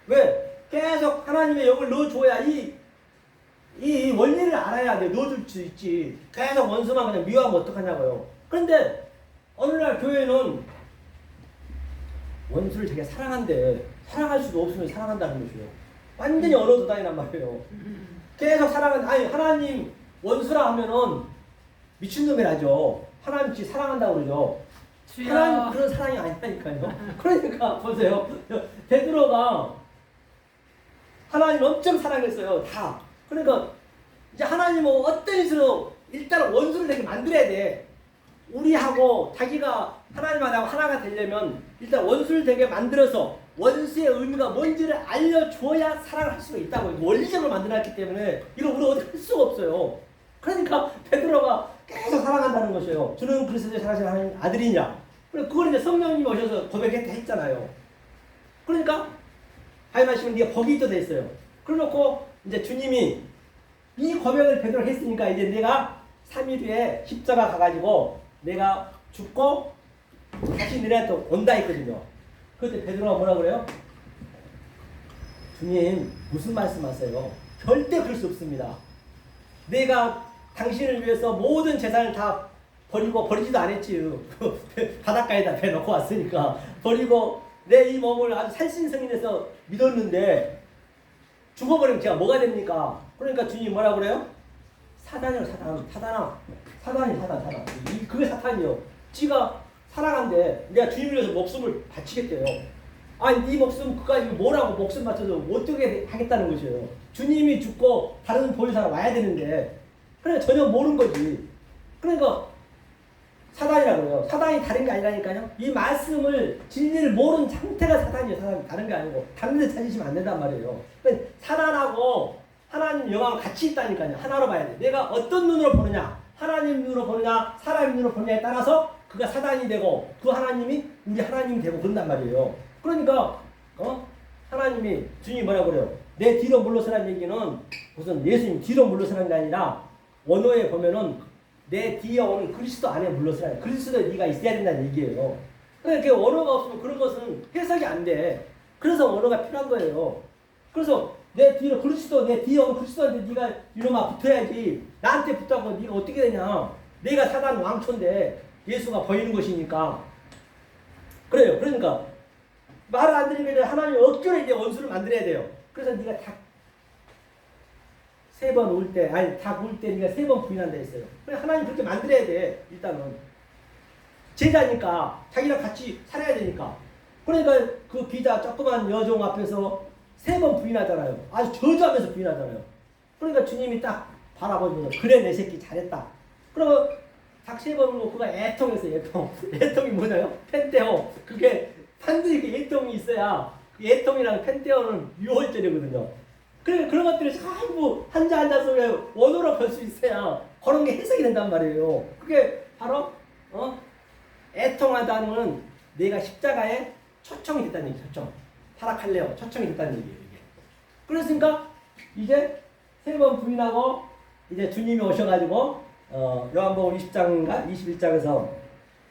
왜? 계속 하나님의 영을 넣어줘야 이 원리를 알아야 돼. 넣어줄 수 있지. 계속 원수만 그냥 미워하면 어떡하냐고요. 그런데 어느 날 교회는 원수를 되게 사랑한대. 사랑할 수도 없으면 사랑한다는 것이에요. 완전히 언어도단이란 말이에요. 계속 사랑한다. 아니 하나님 원수라 하면은 미친놈이라죠. 하나님 사랑한다고 그러죠. 하나님 그런 사랑이 아니라니까요. 그러니까 보세요. 베드로가 하나님 엄청 사랑했어요. 다. 그러니까 이제 하나님은 어떤 일으로 일단 원수를 되게 만들어야 돼. 우리하고 자기가 하나님하고 하나가 되려면 일단 원수를 되게 만들어서 원수의 의미가 뭔지를 알려줘야 사랑을 할 수가 있다고. 원리적으로 만들어놨기 때문에 이거 우리가 어떻게 할 수가 없어요. 그러니까 베드로가 계속 사랑한다는 것이에요. 주는 그리스도의 사랑하시는 하나님 아들이냐. 그걸 이제 성령님이 오셔서 고백했다 했잖아요. 그러니까 하나님은 네가 복이 있도 됐어요. 그래놓고 이제 주님이 이 고백을 베드로가 했으니까 이제 내가 3일 후에 십자가 가가지고 내가 죽고 다시 너네한테 온다 했거든요. 그때 베드로가 뭐라 그래요? 주님 무슨 말씀하세요? 절대 그럴 수 없습니다. 내가 당신을 위해서 모든 재산을 다 버리지도 않았지요. 바닷가에다 배놓고 왔으니까 버리고 내 이 몸을 아주 살신성인해서 믿었는데 죽어버리면 제가 뭐가 됩니까? 그러니까 주님이 뭐라 그래요? 사단이요 사단이 그게 사탄이요. 지가 사랑한데 내가 주님을 위해서 목숨을 바치겠대요. 아니 네 목숨 그까지 뭐라고 목숨 바쳐서 어떻게 하겠다는 것이에요. 주님이 죽고 다른 보혜사가 와야 되는데 그러니까 전혀 모르는 거지. 그러니까 사단이라고 해요. 사단이 다른 게 아니라니까요. 이 말씀을 진리를 모르는 상태가 사단이에요. 사단이 다른 게 아니고 다른 데 찾으시면 안 된단 말이에요. 그러니까 사단하고 하나님 영하고 같이 있다니까요. 하나로 봐야 돼. 내가 어떤 눈으로 보느냐, 하나님 눈으로 보느냐, 사람 눈으로 보느냐에 따라서 그가 사단이 되고 그 하나님이 우리 하나님이 되고 그런단 말이에요. 그러니까 하나님이 주님이 뭐라고 그래요? 내 뒤로 물러서라는 얘기는 무슨 예수님 뒤로 물러서라는 게 아니라 원어에 보면은 내 뒤에 오는 그리스도 안에 물러서라. 그리스도에 네가 있어야 된다는 얘기예요. 그러니까 언어가 없으면 그런 것은 해석이 안 돼. 그래서 언어가 필요한 거예요. 그래서 내 뒤로 내 뒤에 오는 그리스도한테 네가 이놈아 붙어야지. 나한테 붙다고 네가 어떻게 되냐. 내가 사단 왕초인데 예수가 보이는 것이니까. 그래요. 그러니까 말을 안 들으면 하나님 억지로 이제 원수를 만들어야 돼요. 그래서 네가 닭 세 번 울 때, 닭 울 때 네가 3번 부인한다 했어요. 그래 하나님 그렇게 만들어야 돼. 일단은 제자니까 자기랑 같이 살아야 되니까. 그러니까 그 비자 조그만 여종 앞에서 3번 부인하잖아요. 아주 저주하면서 부인하잖아요. 그러니까 주님이 딱 바라보면서 그래 내 새끼 잘했다. 그러면 닭 3번 울고 그가 애통했어요. 애통이 뭐냐요? 펜테오. 그게 반드시 그 애통이 있어야 그 애통이랑 펜테오는 유월절이거든요. 그런 것들을 전부 한자 속에 원어로 볼 수 있어야 그런 게 해석이 된단 말이에요. 그게 바로 애통하다는 내가 십자가에 초청이 됐다는 얘기. 초청. 타락할래요. 초청이 됐다는 얘기예요. 이게. 그랬으니까 이제 3번 부인하고 이제 주님이 오셔가지고 요한복음 20장인가 21장에서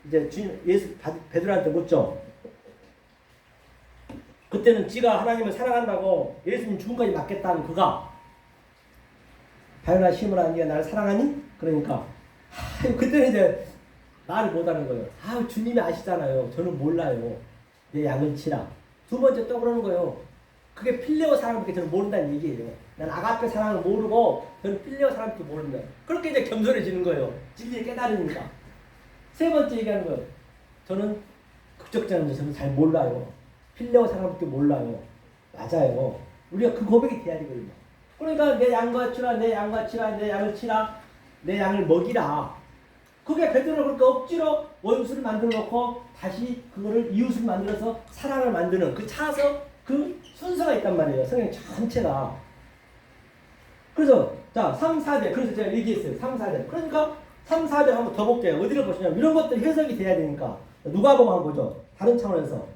이제 주님 예수 베드로한테 묻죠. 그때는 지가 하나님을 사랑한다고 예수님 죽음까지 맞겠다는 그가 바요나 시므라 네가 나를 사랑하니? 그러니까 그때는 이제 말을 못하는 거예요. 주님이 아시잖아요. 저는 몰라요. 내 양을 치라. 2번째 또 그러는 거예요. 그게 필레오 사랑밖에 저는 모른다는 얘기예요. 난 아가페 사랑을 모르고 저는 필레오 사랑밖에 모른다. 그렇게 이제 겸손해지는 거예요. 진리를 깨달으니까. 세 번째 얘기하는 거예요. 저는 극적자는 저는 잘 몰라요. 필레오 사랑밖에 몰라요. 맞아요. 우리가 그 고백이 돼야 되거든요. 그러니까 내 양과 치라, 내 양과 치라, 내 양을 치라, 내 양을 먹이라. 그게 베드로가 그렇게 억지로 원수를 만들어 놓고 다시 그거를 이웃을 만들어서 사랑을 만드는 그 차서 그 순서가 있단 말이에요. 성경 전체가. 그래서 자 3, 4대 그래서 제가 얘기했어요. 3, 4대. 그러니까 3, 4대 한번 더 볼게요. 어디를 보시냐면 이런 것들 해석이 돼야 되니까 누가복음 한번 보죠. 다른 차원에서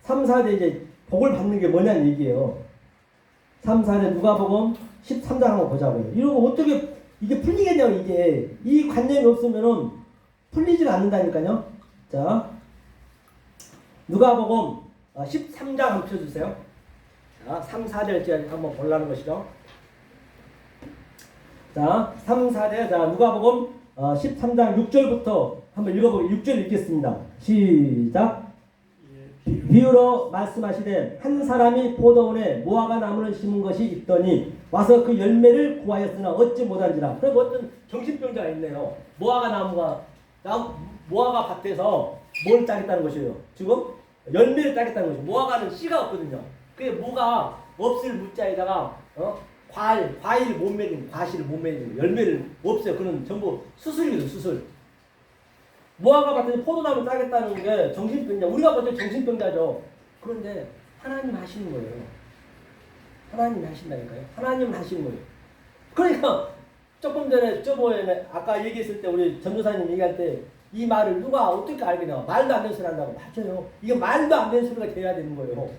3, 4대 이제 복을 받는 게 뭐냐는 얘기예요. 3, 4대 누가복음 13장 한번 보자고요. 이런 거 어떻게 이게 풀리겠냐고. 이게 이 관념이 없으면은 풀리지가 않는다니까요. 자 누가복음 13장 한번 펴주세요. 자 3, 4대를 한번 보려는 것이죠. 자 3, 4대 자 누가복음 13장 6절부터 한번 읽어보고 6절 읽겠습니다. 시작. 비유로 말씀하시되 한 사람이 포도원에 무화과 나무를 심은 것이 있더니 와서 그 열매를 구하였으나 얻지 못한지라. 그럼 어떤 정신병자가 있네요. 무화과 밭에서 뭘 따겠다는 것이에요. 지금 열매를 따겠다는 것이에요. 무화과는 씨가 없거든요. 그게 무가 없을 무자에다가 과일 못 맺는, 과실을 못 맺는, 열매를 없어요. 그는 전부 수술이거든요. 수술. 무화과 밭에서 포도나무 따겠다는 게 정신병자. 우리가 볼 때 정신병자죠. 그런데 하나님 하시는 거예요. 하나님이 하신다니까요. 하나님은 하시는 거예요. 그러니까 조금 전에 저번에 아까 얘기했을 때 우리 전도사님 얘기할 때 이 말을 누가 어떻게 알겠냐. 말도 안 되는 소리 한다고. 맞아요. 이게 말도 안 되는 소리가 돼야 되는 거예요.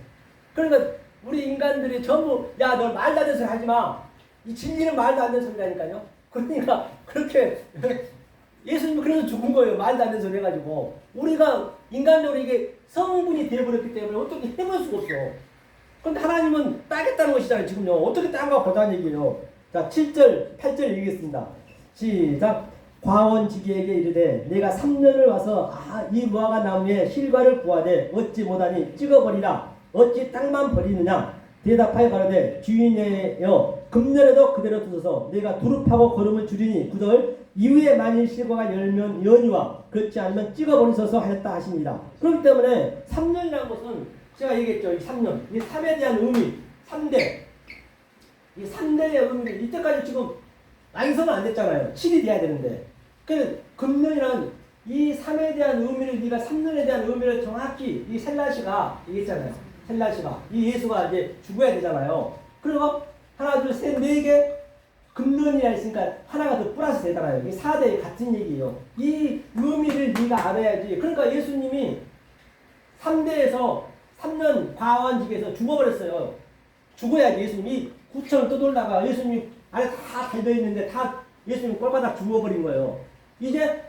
그러니까 우리 인간들이 전부 야 너 말도 안 되는 소리 하지 마. 이 진리는 말도 안 되는 소리라니까요. 그러니까 그렇게 예수님이 그래서 죽은 거예요. 말도 안 되는 소리 해가지고. 우리가 인간적으로 이게 성분이 되어버렸기 때문에 어떻게 해볼 수가 없어. 그런데 하나님은 따겠다는 것이잖아요. 지금요. 어떻게 딴가 보자는 얘기예요. 자 7절 8절 읽겠습니다. 시작. 과원지기에게 이르되 내가 3년을 와서 이 무화과 나무에 실과를 구하되 얻지 못하니 찍어버리라. 어찌 땅만 버리느냐. 대답하여 가로되 주인이여 금년에도 그대로 두소서. 내가 두릅하고 거름을 줄이니 그들 이후에 만일 실과가 열면 연이와 그렇지 않으면 찍어버리소서 하였다 하십니다. 그렇기 때문에 3년이라는 것은 제가 얘기했죠. 이 3년. 이 3에 대한 의미. 3대. 이 3대의 의미를 이때까지 지금 완성은 안 됐잖아요. 7이 돼야 되는데. 그 금년이란 이 3에 대한 의미를 네가 3년에 대한 의미를 정확히 이 셀라시가 얘기했잖아요. 셀라시가 이 예수가 이제 죽어야 되잖아요. 그리고 하나 둘 셋 네 개 금년이라 했으니까 하나가 더 플러스 되잖아요. 이 4대 같은 얘기예요. 이 의미를 네가 알아야지. 그러니까 예수님이 3대에서 3년 과원직에서 죽어버렸어요. 죽어야지. 예수님이 구천을 떠돌다가 예수님이 안에 다 달려있는데 다 예수님이 꼴바닥 죽어버린 거예요. 이제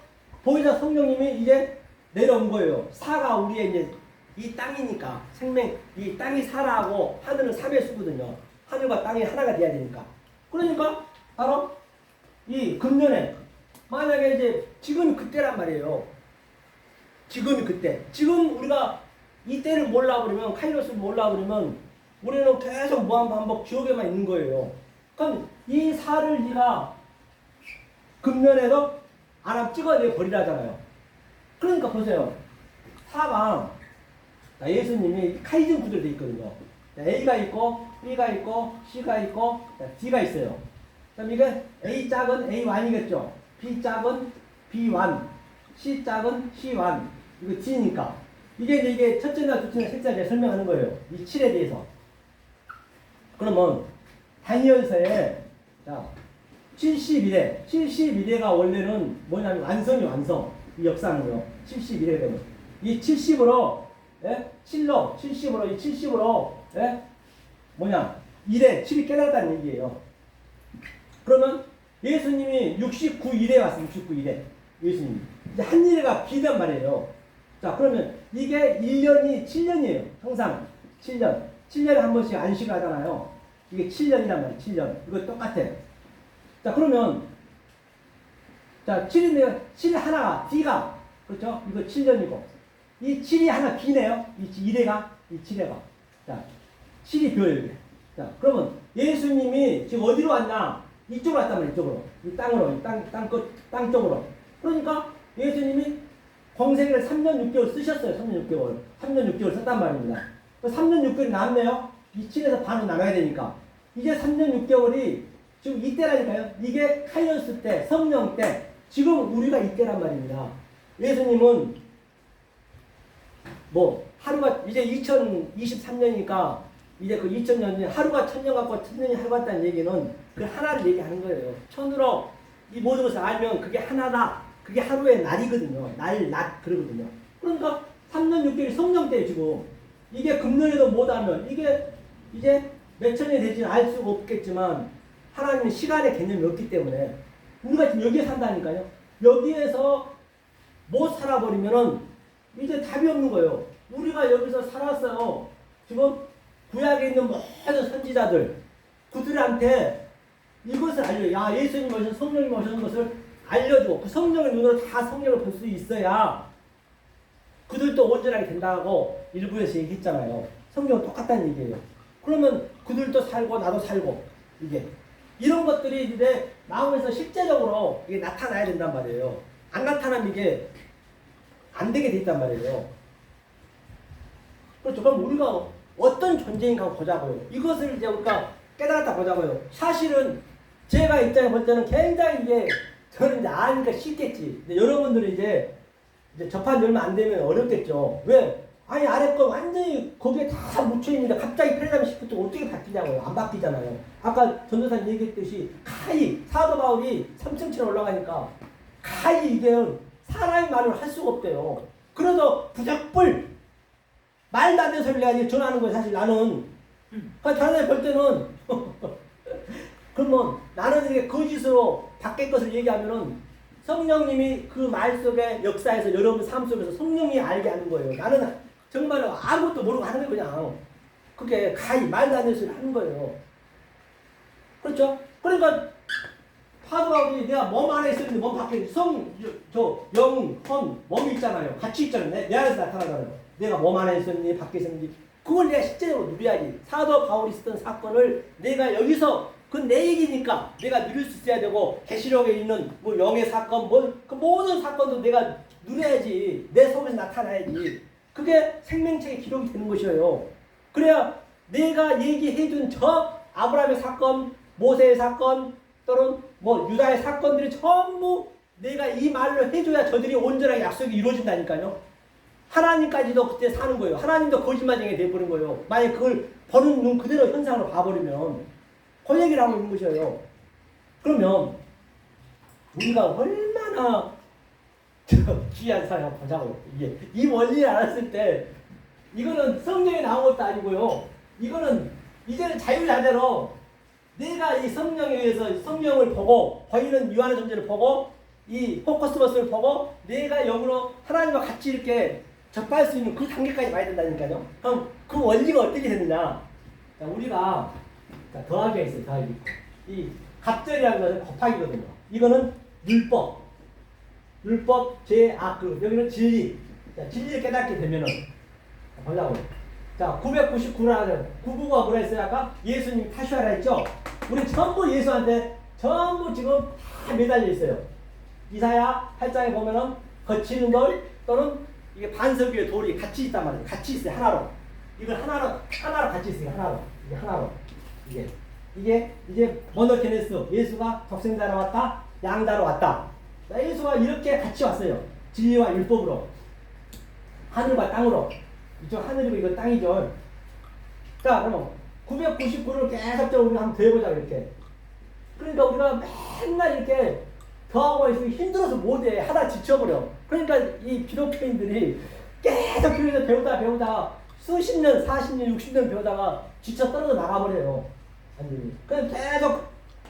보혜사 성령님이 이제 내려온 거예요. 사가 우리의 이제 이 땅이니까 생명 이 땅이 사라하고 하늘은 3의 수거든요. 하늘과 땅이 하나가 돼야 되니까. 그러니까 바로 이 금년에 만약에 이제 지금 그때란 말이에요. 지금이 그때. 지금 우리가 이 때를 몰라버리면 카이로스를 몰라버리면 우리는 계속 무한반복 지옥에만 있는 거예요. 그럼 이 살을 네가 금년에도 아람 찍어내 버리라잖아요. 그러니까 보세요. 사가 예수님이 카이즌 구조로 되어 있거든요. A가 있고 B가 있고 C가 있고 D가 있어요. 그럼 이게 A 짝은 A1이겠죠. B 짝은 B1, C 짝은 C1. 이거 D니까. 이게 첫째 날, 둘째 날, 셋째 날 설명하는 거예요. 이 7에 대해서. 그러면 다니엘서에 자 71회. 71회가 원래는 뭐냐면 완성. 이 역사는요. 71회 되면. 이 70으로, 예? 7로, 70으로, 이 70으로, 예? 1회, 7이 깨달았다는 얘기예요. 그러면 예수님이 69일에 왔어요. 69일에. 예수님이. 이제 한 일회가 비단 말이에요. 자, 그러면 이게 1년이 7년이에요. 항상 7년. 7년에 한 번씩 안식을 하잖아요. 이게 7년이란 말이에요. 7년. 이거 똑같아. 자, 그러면 자, 7인데요. 7 하나가 D가 그렇죠? 이거 7년이고 이 7이 하나 B네요. 이 1회가 이 7회가. 자, 실이 비어요. 이게. 자, 그러면 예수님이 지금 어디로 왔나? 이쪽으로 왔단 말이에요. 이쪽으로. 이 땅으로. 이 땅 쪽으로. 그러니까 예수님이 공생애를 3년 6개월 쓰셨어요. 3년 6개월. 3년 6개월 썼단 말입니다. 3년 6개월이 남네요. 이층에서 반으로 나가야 되니까. 이제 3년 6개월이 지금 이때라니까요. 이게 카이오스 때, 성령 때, 지금 우리가 이때란 말입니다. 예수님은 뭐 하루가 이제 2023년이니까 이제 그 2000년이 하루가 1000년 같고 1000년이 하루 같다는 얘기는 그 하나를 얘기하는 거예요. 천으로 이 모든 것을 알면 그게 하나다. 그게 하루의 날이거든요. 낮 그러거든요. 그러니까 3년 6개월이 성령 때예요. 지금 이게 금년에도 못하면 이게 이제 몇 천년이 될지는 알 수가 없겠지만 하나님은 시간의 개념이 없기 때문에 우리가 지금 여기에 산다니까요. 여기에서 못 살아버리면은 이제 답이 없는 거예요. 우리가 여기서 살았어요. 지금 구약에 있는 모든 선지자들 그들한테 이것을 알려요. 야, 예수님 오신 성령님 오신 것을 알려주고 그 성령의 눈으로 다 성령을 볼 수 있어야 그들도 온전하게 된다고 일부에서 얘기했잖아요. 성경은 똑같다는 얘기예요. 그러면 그들도 살고 나도 살고 이게 이런 것들이 이제 마음에서 실제적으로 이게 나타나야 된단 말이에요. 안 나타나면 이게 안 되게 돼 있단 말이에요. 그렇죠. 그럼 우리가 어떤 존재인가 보자고요. 이것을 이제 우리가 깨달았다 보자고요. 사실은 제가 입장에 볼 때는 굉장히 이게 저는 이제 아니까 쉽겠지. 근데 여러분들이 이제 접한 지 얼마 안 되면 어렵겠죠. 왜? 아니 아래 거 완전히 거기에 다 묻혀있는데 갑자기 패러다임 시프트 어떻게 바뀌냐고요. 안 바뀌잖아요. 아까 전도사님 얘기했듯이 가히 사도 바울이 3층처럼 올라가니까 가히 이게 사람의 말을 할 수가 없대요. 그래서 부적불 말도 안 되는 소리를 내가 전하는 거예요. 사실 나는 다른 사람이 볼 때는 그러면 나는 이렇게 거짓으로 밖의 것을 얘기하면은 성령님이 그 말 속의 역사에서 여러분 삶 속에서 성령이 알게 하는 거예요. 나는 정말로 아무것도 모르고 하는 거예요. 그냥 그게 가히 말도 안 되는 소리를 하는 거예요. 그렇죠? 그러니까 파도하고 내가 몸 안에 있었는데 몸 밖에 영, 헌, 몸이 있잖아요. 같이 있잖아요. 내 안에서 나타나잖아요. 내가 몸 안에 있었는지 밖에 있었는지 그걸 내가 실제로 누려야지. 사도 바울이 있었던 사건을 내가 여기서 그건 내 얘기니까 내가 누릴 수 있어야 되고 계시록에 있는 뭐 영의 사건 그 모든 사건도 내가 누려야지. 내 속에서 나타나야지. 그게 생명책에 기록이 되는 것이에요. 그래야 내가 얘기해준 저 아브라함의 사건, 모세의 사건 또는 뭐 유다의 사건들이 전부 내가 이 말로 해줘야 저들이 온전하게 약속이 이루어진다니까요. 하나님까지도 그때 사는 거예요. 하나님도 거짓말쟁이 돼버린 거예요. 만약 그걸 보는 눈 그대로 현상으로 봐버리면 그 얘기를 하고 있는 것이에요. 그러면 우리가 얼마나 귀한 사람을 보자고요. 이게 이 원리를 알았을 때 이거는 성경에 나온 것도 아니고요. 이거는 이제는 자유자재로 내가 이 성령에 의해서 성령을 보고 보이는 유한의 존재를 보고 이 포커스버스를 보고 내가 영으로 하나님과 같이 이렇게 접할 수 있는 그 단계까지 가야 된다니까요. 그럼 그 원리가 어떻게 되느냐? 자, 우리가 더하기가 있어요. 더하기. 이 갑절이라는 것은 곱하기거든요. 이거는 율법, 죄악, 여기는 진리. 자, 진리를 깨닫게 되면은 보자고. 자, 999라 999가 뭐라 했어요? 아까 예수님 타슈아라 했죠? 우리 전부 예수한테 전부 지금 다 매달려 있어요. 이사야 8장에 보면은 거치는 돌 또는 이게 반석 위에 돌이 같이 있단 말이에요. 같이 있어요. 하나로. 이걸 하나로 같이 있어요. 하나로. 이게 하나로. 이게 이제 모노케네스 예수가 독생자로 왔다. 양자로 왔다. 예수가 이렇게 같이 왔어요. 진리와 율법으로. 하늘과 땅으로. 이쪽 하늘이고 이거 땅이죠. 자, 그러면 999를 계속적으로 우리가 한번 더해보자 이렇게. 그러니까 우리가 맨날 이렇게 더하고 있으면 힘들어서 못해. 하다 지쳐버려. 그러니까 이 기독교인들이 계속 교회에서 배우다 수십 년, 40년, 60년 배우다가 지쳐 떨어져 나가버려요. 아니, 그냥 계속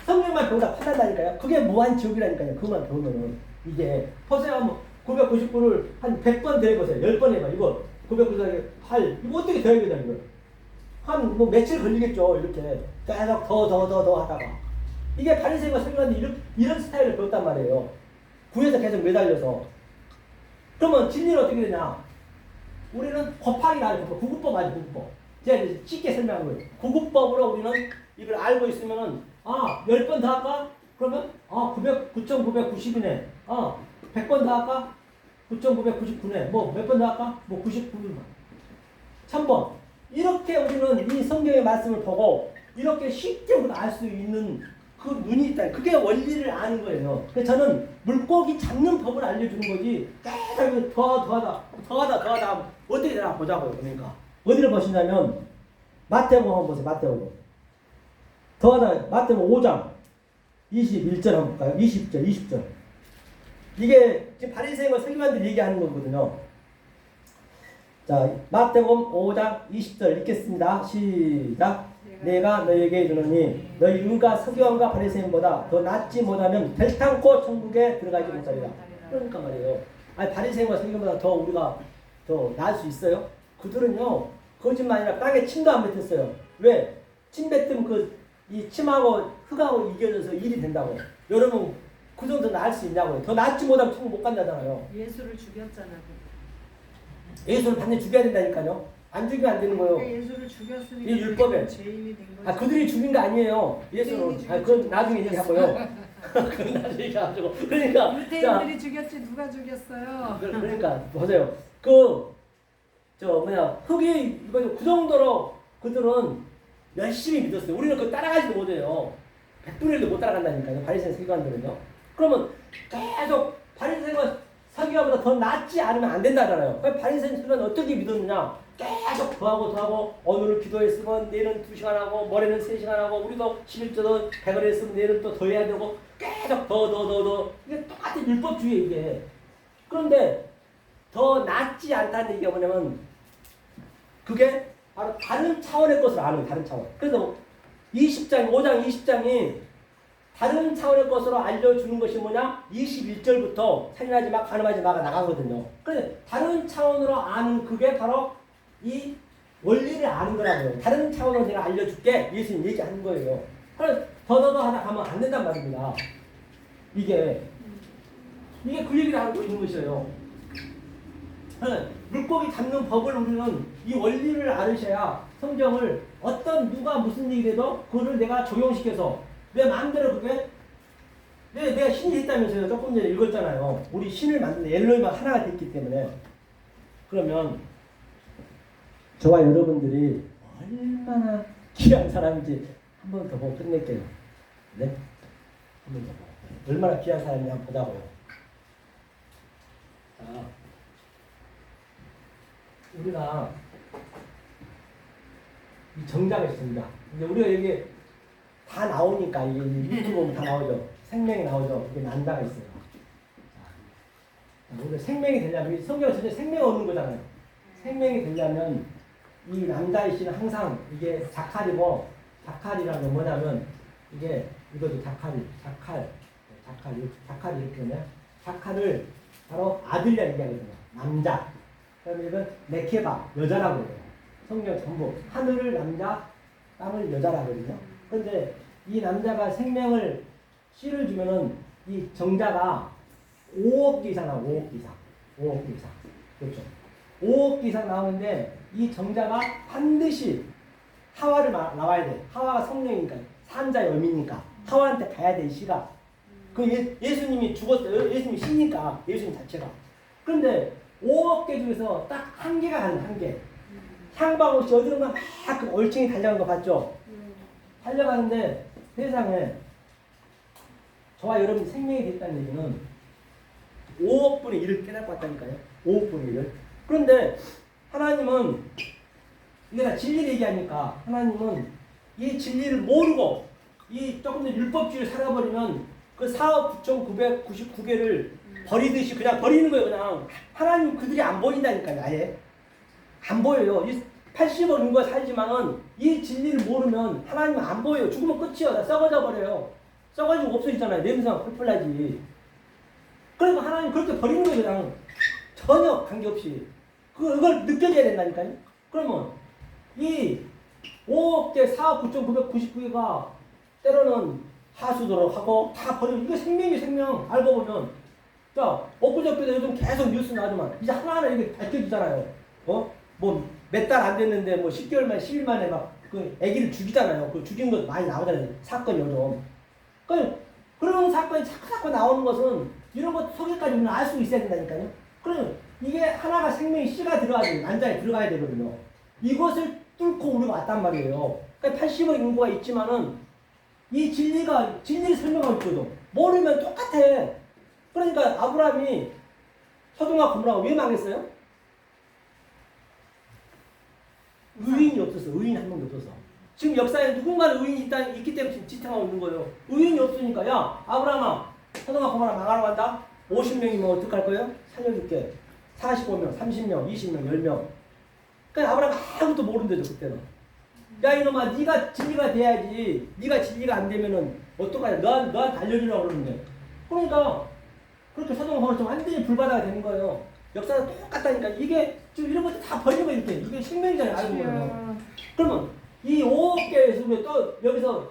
성경만 배우다 판단다니까요. 그게 무한지옥이라니까요. 그것만 배우면은. 이게, 보세요. 한번 999를 한 100번 더해보세요. 10번 해봐. 이거 999를 이거 어떻게 더해야 되냐, 이거. 한 뭐 며칠 걸리겠죠. 이렇게. 계속 더 하다가. 이게 바리새인과 서기관들이 이런 스타일을 배웠단 말이에요. 구에서 계속 매달려서. 그러면 진리는 어떻게 되냐? 우리는 곱하기가 아니고 구구법 아니고 구구법. 이제 쉽게 설명한 거예요. 구급법으로 우리는 이걸 알고 있으면은 10번 더 할까? 그러면 9,990이네. 100번 더 할까? 9,999네. 뭐 몇 번 더 할까? 뭐 99번. 1000번. 이렇게 우리는 이 성경의 말씀을 보고 이렇게 쉽게 우리가 알 수 있는 그 눈이 있다. 그게 원리를 아는 거예요. 그래서 저는 물고기 잡는 법을 알려주는 거지. 계속 더하다 어떻게 되나 보자고요. 그러니까 어디를 보시냐면 마태복음 한번 보세요. 마태복음. 더하다 마태복음 5장 21절 한번 볼까요? 20절. 이게 지금 바리새인과 서기관들이 얘기하는 거거든요. 자, 마태복음 5장 20절 읽겠습니다. 시작. 내가 너희에게 이르노니 너희 의가 서기관과 바리새인보다 더 낫지 못하면 결탄코 천국에 들어가지 못하리라. 그러니까 말이에요. 아니 바리새인과 서기관보다 더 우리가 더 나을 수 있어요? 그들은요 거짓말이라 땅에 침도 안 뱉었어요. 왜? 침 뱉으면 이 침하고 흙하고 이겨져서 일이 된다고. 여러분 그 정도 나을 수 있냐고요. 더 낫지 못하면 천국 못 간다잖아요.
예수를 죽였잖아.
예수를 반드시 죽여야 된다니까요. 안 죽이면 안 되는 거예요.
예수를 죽였으니까
이 율법에
죄인이 된 거지.
그들이 죽인 거 아니에요. 예수는. 그건 나중에 얘기하고요. 그건 나중에 얘기하고. 그러니까
유대인들이 죽였지 누가 죽였어요?
그러니까 보세요. 흙이 이거 그 정도로 그들은 열심히 믿었어요. 우리는 그거 따라가지도 못해요. 100분의 1도 못 따라간다니까요. 바리새인 서기관들은요. 그러면 계속 바리새인과 서기관보다 더 낫지 않으면 안 된다잖아요. 바리새인 서기관은 어떻게 믿었느냐? 계속 더하고 오늘은 기도했으면 내일은 2시간 하고 모레는 3시간 하고 우리도 11조도 100을 했으면 내일은 또 더 해야 되고 계속 더 이게 똑같은 율법주의 이게. 그런데 더 낫지 않다는 얘기가 뭐냐면 그게 바로 다른 차원의 것을 아는 다른 차원. 그래서 5장 20장이 다른 차원의 것으로 알려주는 것이 뭐냐? 21절부터 살인하지 마, 간음하지 마가 나가거든요. 그래서 다른 차원으로 아는 그게 바로 이 원리를 아는 거라고요. 다른 차원으로 내가 알려줄게. 예수님 얘기하는 거예요. 그래서 더 하다 가면 안 된단 말입니다. 이게 그 얘기를 하고 있는 것이에요. 물고기 잡는 법을 우리는 이 원리를 알으셔야 성경을 누가 무슨 얘기를 해도 그거를 내가 적용시켜서 내 마음대로 그게 내가 신이 있다면서요. 조금 전에 읽었잖아요. 우리 신을 만드는 엘로힘과 하나가 됐기 때문에. 그러면 저와 여러분들이 얼마나 귀한 사람인지 한 번 더 보고 끝낼게요. 네? 한 번 더 보고. 얼마나 귀한 사람인지 한번 보자고요. 자, 우리가 이 정자가 있습니다. 이제 우리가 여기 다 나오니까 이게 유튜브 보면 다 나오죠. 생명이 나오죠. 이게 난자가 있어요. 자, 우리가 생명이 되려면 성경은 전체 생명이 없는 거잖아요. 생명이 되려면 이 남자의 씨는 항상 이게 자칼이고 자칼이라는 건 뭐냐면 이것도 자칼이 이렇게 되네. 자칼을 바로 아들이라 얘기하거든요. 남자. 그러면 이건 네케바 여자라고 해요. 성경 전부 하늘을 남자, 땅을 여자라고 하거든요. 그런데 이 남자가 생명을 씨를 주면은 이 정자가 5억 개 이상 나와. 5억 개 이상. 그렇죠. 5억 개 이상 나오는데 이 정자가 반드시 하와를 나와야 돼. 하와가 성령이니까 산자 여미니까 하와한테 가야 돼. 이 씨가. 예수님이 죽었어요. 예수님이 씨니까 예수님 자체가. 그런데 5억 개 중에서 딱 한 개가 가는 한 개. 향방없이 어디론가 막그 얼챙이 달려가는 거 봤죠? 달려가는데 세상에 저와 여러분 생명이 됐다는 얘기는 5억 분의 1을 깨닫고 왔다니까요. 5억 분의 1을. 그런데 하나님은 내가 진리를 얘기하니까 하나님은 이 진리를 모르고 이 조금 더 율법주의를 살아버리면 그 4억 9,999개를 버리듯이 그냥 버리는 거예요. 그냥 하나님 그들이 안 보인다니까요. 아예 안 보여요. 80억 인구가 살지만은 이 진리를 모르면 하나님은 안 보여요. 죽으면 끝이요. 다 썩어져 버려요. 썩어지고 없어지잖아요. 냄새가 펄펄 나지. 그러니까 하나님 그렇게 버리는 거예요. 그냥 전혀 관계없이. 그걸 느껴져야 된다니까요. 그러면 이 5억 개 4억 9,999개가 때로는 하수도록 하고 다 버리고 이거 생명이 생명. 알고 보면 자 엊그저께도 요즘 계속 뉴스 나지만 이제 하나하나 이게 밝혀지잖아요. 몇 달 안 됐는데 뭐 10개월 만에 10일 만에 막 그 아기를 죽이잖아요. 그 죽인 것 많이 나오잖아요. 사건이 요즘. 그런 사건이 자꾸 나오는 것은 이런 것 속에까지 우리는 알 수 있어야 된다니까요. 그러면 이게 하나가 생명의 씨가 들어가야 돼요. 난자에 들어가야 되거든요. 이것을 뚫고 우리가 왔단 말이에요. 그러니까 80억 인구가 있지만은 이 진리를 설명하고 있거든. 모르면 똑같아. 그러니까 아브라함이 소돔과 고모라가 왜 망했어요? 의인이 없었어. 의인 한 명도 없었어. 지금 역사에 누군가는 의인이 있기 때문에 지금 지탱하고 있는 거예요. 의인이 없으니까 야 아브라함아 소돔과 고모라 망하러 간다. 50명이면 어떡할 거예요? 살려줄게. 45명, 30명, 20명, 10명. 그러니까 아브라함 아무것도 모른대죠 그때는. 야 이놈아 네가 진리가 돼야지. 네가 진리가 안 되면은 어떡하냐. 너한테 알려주려고 그러는데. 그러니까 그렇게 소돔과 고모라 완전히 불바다가 되는 거예요. 역사는 똑같다니까. 이게 지금 이런 것들 다 버리고 이렇게 이게 생명이잖아요. 알고 보면. 그러면 이 5억 개의 수에 또 여기서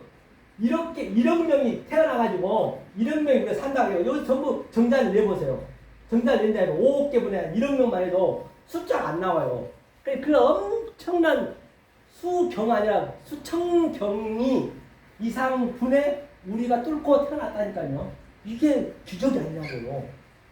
1억 명이 태어나가지고 1억 명이 우리가 산다고 해요. 여기 전부 정자를 내보세요. 정자를 낸다 해도 5억 개분에 1억 명만 해도 숫자가 안 나와요. 그 엄청난 수경 아니라 수천경이 이상 분에 우리가 뚫고 태어났다니까요. 이게 기적이 아니냐고요.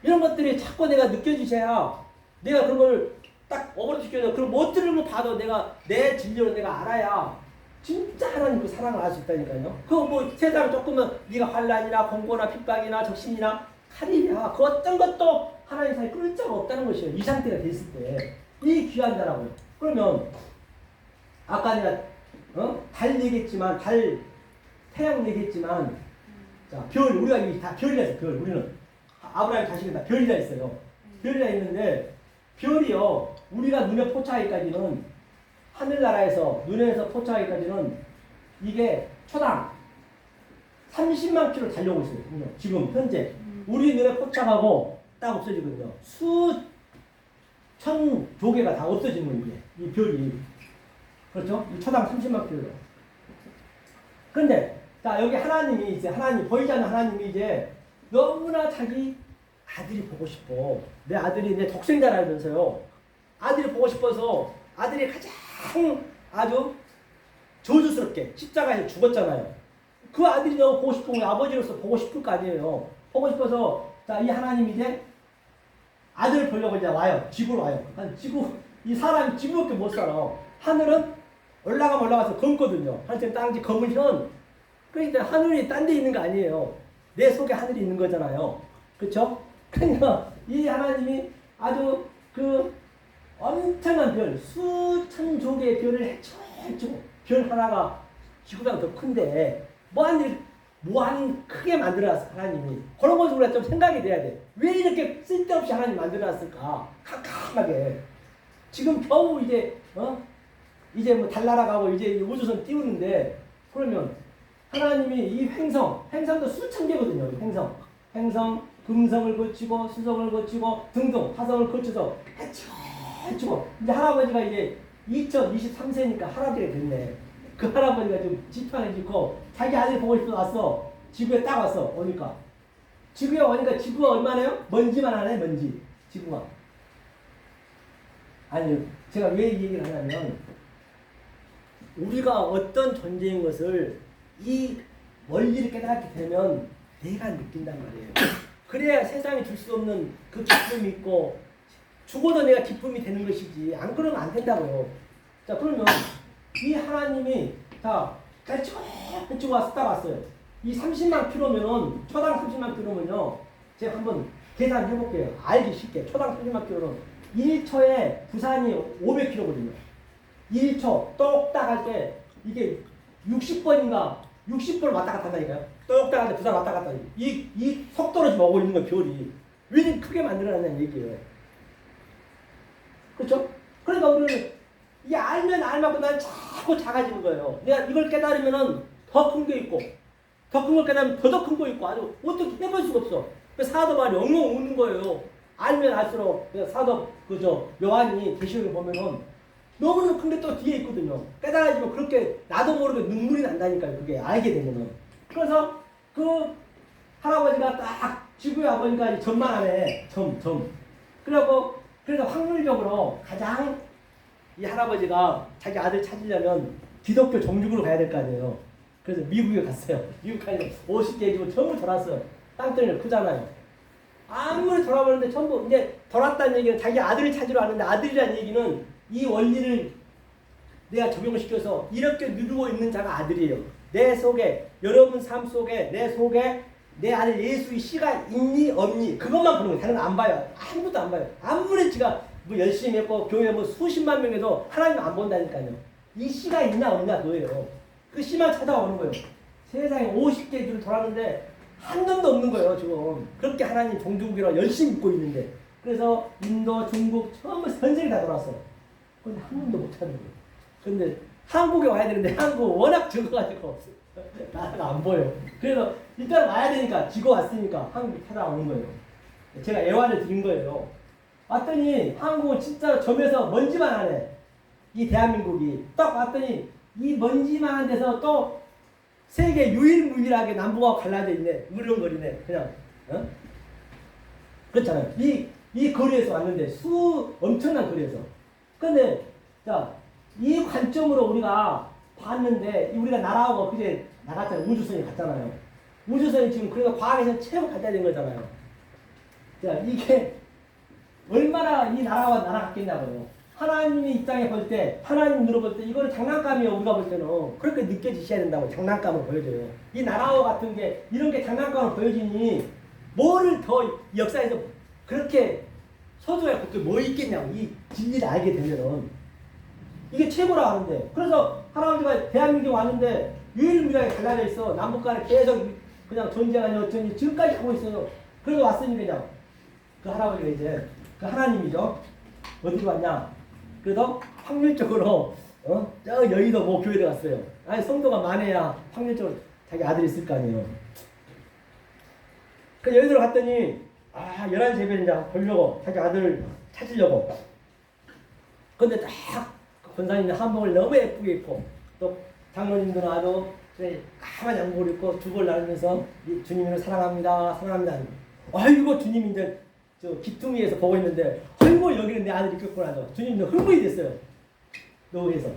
이런 것들이 자꾸 내가 느껴지셔야 내가 그걸 딱 어버러지켜서 그걸 못 들으면 봐도 내가 내 진리로 내가 알아야 진짜 하나님 그 사랑을 알 수 있다니까요. 그거 뭐 세상 조금은 네가 환란이나 공고나 핍박이나 적신이나 칼이냐 그 어떤 것도 하나님 사이에 끌 자가 없다는 것이에요. 이 상태가 됐을 때 이 귀한 자라고요. 그러면 아까 내가 달 얘기했지만 태양 얘기했지만 자 별 우리가 이 다 별이라 했어요. 별 우리는 아브라함 자식은 다 별이라 했어요. 별이라 했는데 별이요 우리가 눈에 포착하기까지는 하늘나라에서 눈에서 포착하기까지는 이게 초당 30만 킬로 달려오고 있어요. 지금 현재 우리 눈에 포착하고 딱 없어지거든요. 수천 조개가 다 없어지는 거예요. 이 별이 그렇죠? 이 초당 30만 킬로. 그런데 자 여기 하나님이 이제 하나님 보이지 않는 하나님이 이제 너무나 자기 아들이 보고 싶어. 내 아들이 내 독생자라면서요. 아들이 보고 싶어서 아들이 가장 아주 저주스럽게 십자가에서 죽었잖아요. 그 아들이 너무 보고 싶은 거예요. 아버지로서 보고 싶을 거 아니에요. 보고 싶어서 자 이 하나님이 이제 아들을 보려고 이제 와요. 지구로 와요. 이 사람이 지구밖에 못 살아. 하늘은 올라가서 검거든요. 하늘은 땅지 검으면 그러니까 하늘이 딴 데 있는 거 아니에요. 내 속에 하늘이 있는 거잖아요. 그렇죠? 그러니까 이 하나님이 아주 그 엄청난 별, 수천 조개의 별을 해치고 별 하나가 지구보다 더 큰데 뭐한 크게 만들어놨어 하나님이. 그런 것을 우리가 좀 생각이 돼야 돼. 왜 이렇게 쓸데없이 하나님 만들어놨을까? 캄캄하게. 지금 겨우 이제 뭐 달 날아가고 이제 우주선 띄우는데 그러면 하나님이 이 행성도 수천 개거든요. 행성, 금성을 거치고 수성을 거치고 등등 화성을 거쳐서 해치고 이제 할아버지가 이제 2023세니까 할아버지가 됐네. 그 할아버지가 좀 지팡이 짚고 자기 아들 보고 싶어서 왔어. 지구에 딱 왔어. 오니까 지구에 오니까 지구가 얼마나요? 먼지만 하네. 먼지 지구가. 아니요. 제가 왜 이 얘기를 하냐면 우리가 어떤 존재인 것을 이 원리를 깨닫게 되면 내가 느낀단 말이에요. 그래야 세상에 줄 수 없는 그 기쁨이 있고 죽어도 내가 기쁨이 되는 것이지 안 그러면 안 된다고요. 자 그러면 이 하나님이 해치고 와서 딱 왔어요. 이 30만 킬로면은 초당 30만 킬로면요. 제가 한번 계산해 볼게요. 알기 쉽게 초당 30만 킬로는 1초에 부산이 500km거든요. 1초 똑딱 할 때 이게 60번인가 60번 왔다 갔다 한다니까요. 똑딱 할 때 부산 왔다 갔다. 이 속도로 지금 오고 있는 거예요. 별이. 왜 이렇게 크게 만들어놨냐는 얘기예요. 그렇죠? 그러니까 우리는 이게 알면 알만큼 난 자꾸 작아지는 거예요. 내가 이걸 깨달으면은 더 큰 게 있고 더 큰 걸 깨달으면 더 큰 거 있고 아주 어떻게 해볼 수가 없어. 사도 말이 엉엉 우는 거예요. 알면 알수록 사도 요한이 계시록에 보면은 너무나 큰 게 또 뒤에 있거든요. 깨달아지면 그렇게 나도 모르게 눈물이 난다니까요. 그게 알게 되면은. 그래서 그 할아버지가 딱 지구에 와보니까 점만 하네. 점. 그래서 확률적으로 가장 이 할아버지가 자기 아들 찾으려면 기독교 종족으로 가야 될 거 아니에요. 그래서 미국에 갔어요. 미국 가서 50개 집을 전부 돌았어요. 땅덩이가 크잖아요. 아무리 돌아보는데 전부 이제 돌았다는 얘기는 자기 아들을 찾으러 왔는데 아들이라는 얘기는 이 원리를 내가 적용을 시켜서 이렇게 누르고 있는 자가 아들이에요. 내 속에 여러분 삶 속에 내 속에 내 아들 예수의 씨가 있니 없니 그것만 보는 거예요. 다른 거 안 봐요. 아무것도 안 봐요. 아무리 지가 뭐 열심히 했고 교회 뭐 수십만 명에도 하나님 안 본다니까요. 이 씨가 있냐 없냐 그거예요. 그 씨만 찾아오는 거예요. 세상에 50개 줄 돌았는데 한 놈도 없는 거예요 지금. 그렇게 하나님 종교기로 열심히 믿고 있는데 그래서 인도, 중국 전부 전 세계 다 돌았어. 근데 한 놈도 못 찾는 거예요. 근데 한국에 와야 되는데 한국 워낙 적어가지고 나라가 안 보여요. 그래서 일단 와야 되니까 지고 왔으니까 한국에 찾아오는 거예요. 제가 애환을 드린 거예요. 왔더니 한국은 진짜로 점에서 먼지만 하네. 이 대한민국이 딱 왔더니 이 먼지만한 데서 또 세계 유일무이하게 남북하고 갈라져 있네. 으르렁거리네. 그냥 어? 그렇잖아요. 이 거리에서 왔는데 엄청난 거리에서. 근데 자, 이 관점으로 우리가 봤는데 우리가 나라하고 그제 나갔잖아요. 우주선이 갔잖아요. 우주선이 지금 그래서 과학에서 최고 발달된 거잖아요. 자, 이게 얼마나 이 나라와 나라 같겠냐고요. 하나님의 입장에 볼 때, 하나님 눈으로 볼 때 이거는 장난감이에요. 우리가 볼 때는 그렇게 느껴지셔야 된다고 장난감을 보여줘요. 이 나라와 같은 게 이런 게 장난감을 보여주니 뭐를 더 역사에서 그렇게 서두에 그렇게 뭐 있겠냐고 이 진리를 알게 되면은 이게 최고라 하는데 그래서 할아버지가 대한민국에 왔는데 유일무이하게 갈라져 있어. 남북간에 계속 그냥 전쟁하니 어쩌니 지금까지 하고 있어요. 그래서 왔으니 그냥 그 할아버지가 이제 그 하나님이죠. 어디로 왔냐? 그래서 확률적으로 저 여의도 뭐 교회에 갔어요. 아니 성도가 많아야 확률적으로 자기 아들이 있을 거 아니에요. 그 여의도로 갔더니 11시 예배를 이제 보려고 자기 아들을 찾으려고. 근데 딱 권사님이 한복을 너무 예쁘게 입고 또 장로님들은 아주 까만 양복을 입고 주보를 나누면서 주님을 사랑합니다. 사랑합니다. 아이고 주님 이제 저 기퉁이에서 보고 있는데 아이고 여기는 내 아들이 있겠구나. 주님도 흥분이 됐어요. 노후에서.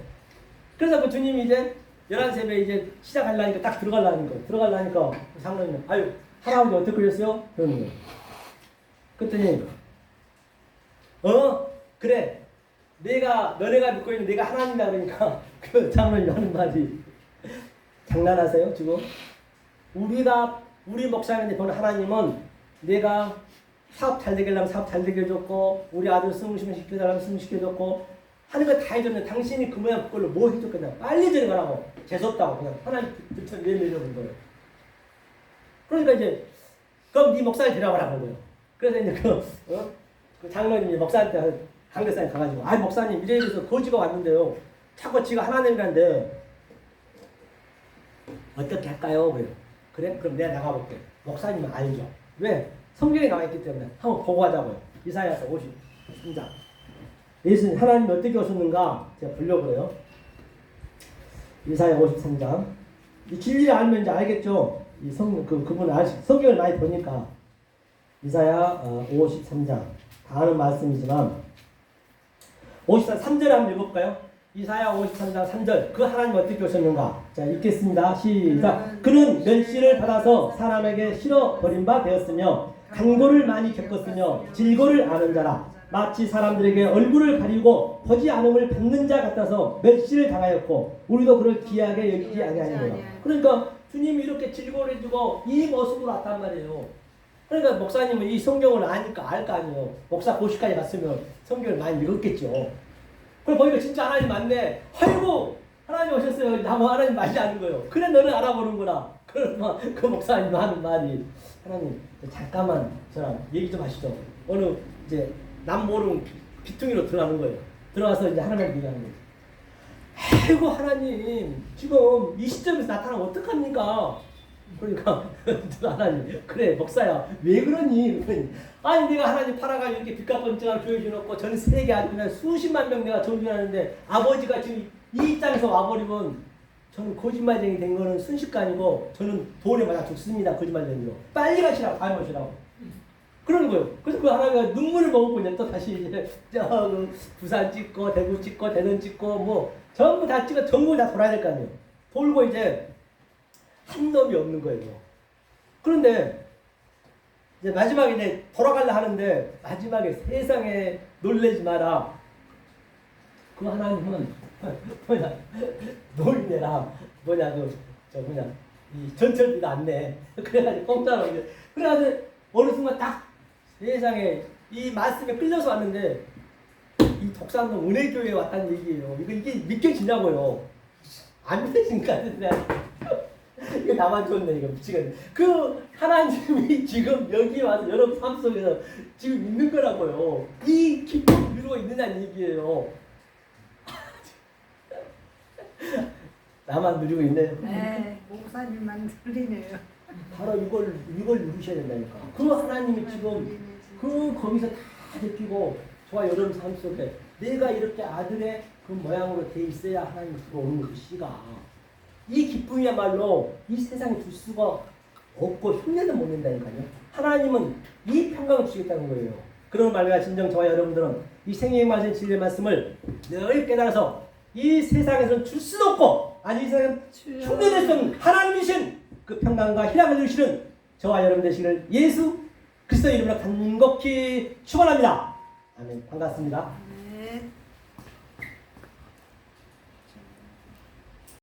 그래서 그 주님이 이제 11시 예배 이제 시작하려니까 딱 들어가려니까 그 장로님은 아유 할아버지 어떻게 그랬어요? 그러는 거예요. 그랬더니 그래 너네가 믿고 있는 내가 하나님이다 그러니까 그 장로님이 하는 말이 장난하세요 지금? 우리 목사님이 보는 하나님은 내가 사업 잘 되게 하려면 사업 잘 되게 해줬고 우리 아들 승무시면 시켜달라면 승무시켜줬고 하는 거 다 해줬는데 당신이 그 모양 그걸로 뭐 해줬겠냐 빨리 저리 가라고 재수없다고 그냥 하나님 그처럼 내밀어본 거예요. 그러니까 이제 그럼 네 목사를 데려가라는 거예요. 그래서 이제 그 장로님이 목사한테 강대상에 가가지고 목사님 이래 이래서 거지가 왔는데요. 자꾸 지가 하나님이란데 어떻게 할까요? 그래? 그럼 내가 나가볼게. 목사님은 알죠. 왜? 성경에 나와있기 때문에 한번 보고 하자고요. 이사야서 53장. 예수님 하나님이 어떻게 오셨는가 제가 보려고 그래요. 이사야 53장. 이 진리를 알면 이제 알겠죠. 이 그분 성경을 많이 보니까 이사야 53장 다 아는 말씀이지만 53절에 한번 읽어볼까요? 이사야 53장 3절 그 하나님 어떻게 오셨는가? 자 읽겠습니다. 시작. 그는 면시를 받아서 사람에게 실어 버린 바 되었으며 간고를 많이 겪었으며 질고를 아는 자라 마치 사람들에게 얼굴을 가리고 보지 않음을 받는 자 같아서 멸시를 당하였고 우리도 그를 귀하게 여기지 아니하니라. 그러니까 주님이 이렇게 질고를 해주고 이 모습으로 왔단 말이에요. 그러니까 목사님은 이 성경을 아니까 알 거 아니에요. 목사 고시까지 갔으면 성경을 많이 읽었겠죠. 그걸 보니까 진짜 하나님 맞네. 아이고 하나님 오셨어요. 나무 하나님 맞지 않은 거예요. 그래 너는 알아보는구나. 그러면 그 목사님 하는 말이 하나님 잠깐만 저랑 얘기 좀 하시죠. 어느 이제 남 모르는 비퉁이로 들어가는 거예요. 들어가서 이제 하나님 얘기하는 거예요. 아이고 하나님 지금 이 시점에서 나타나면 어떡합니까? 그러니까 하나님 그래 목사야 왜 그러니? 아니 내가 하나님 팔아가지고 이렇게 빚값번쩍한 교회 주놓고 전 세계 아주 그냥 수십만 명 내가 존중하는데 아버지가 지금 이 입장에서 와버리면 저는 거짓말쟁이 된 거는 순식간이고 저는 돈에 맞아 죽습니다. 거짓말쟁이로 빨리 가시라고 밤에 오시라고. 그러는 거예요. 그래서 그 하나님이 눈물을 머금고 이제 또 다시 이제 그 부산 찍고 대구 찍고 대전 찍고 뭐 전부 다 찍어 전부 다 돌아야 될 거 아니에요. 돌고 이제 한 놈이 없는 거예요. 그런데 이제 마지막에 이제 돌아가려 하는데 마지막에 세상에 놀래지 마라. 그 하나님은 뭐냐 노인네라 뭐냐 저 뭐냐 이 전철비가 안 내. 그래가지고 공짜로 이제 그래가지고 어느 순간 딱 세상에 이 말씀에 끌려서 왔는데 이 독산동 은혜교회에 왔다는 얘기예요. 이게 믿겨지냐고요. 안 믿어지니까 이거 나만 좋네 이거 미치겠네. 그 하나님이 지금 여기 와서 여러분 삶 속에서 지금 있는 거라고요. 이 기쁨을 누리고 있느냐는 얘기예요. 나만 누리고 있네.
네, 목사님만 들리네요.
바로 이걸 누리셔야 된다니까. 그 하나님이 지금 그 거기서 다 느끼고 저와 여러분 삶 속에 내가 이렇게 아들의 그 모양으로 돼 있어야 하나님이 들어오는 그 씨가 이 기쁨이야말로 이 세상에 줄 수가 없고 흉내도 못 낸다니까요. 하나님은 이 평강을 주시겠다는 거예요. 그런 말과 진정 저와 여러분들은 이 생명의 말씀 진리의 말씀을 늘 깨달아서 이 세상에서는 줄 수도 없고 아니 이 세상은 흉내낼 수 없는 하나님이신 그 평강과 희락을 주시는 저와 여러분 되시기를 예수 그리스도의 이름으로 간곡히 축원합니다. 아멘. 반갑습니다.
네.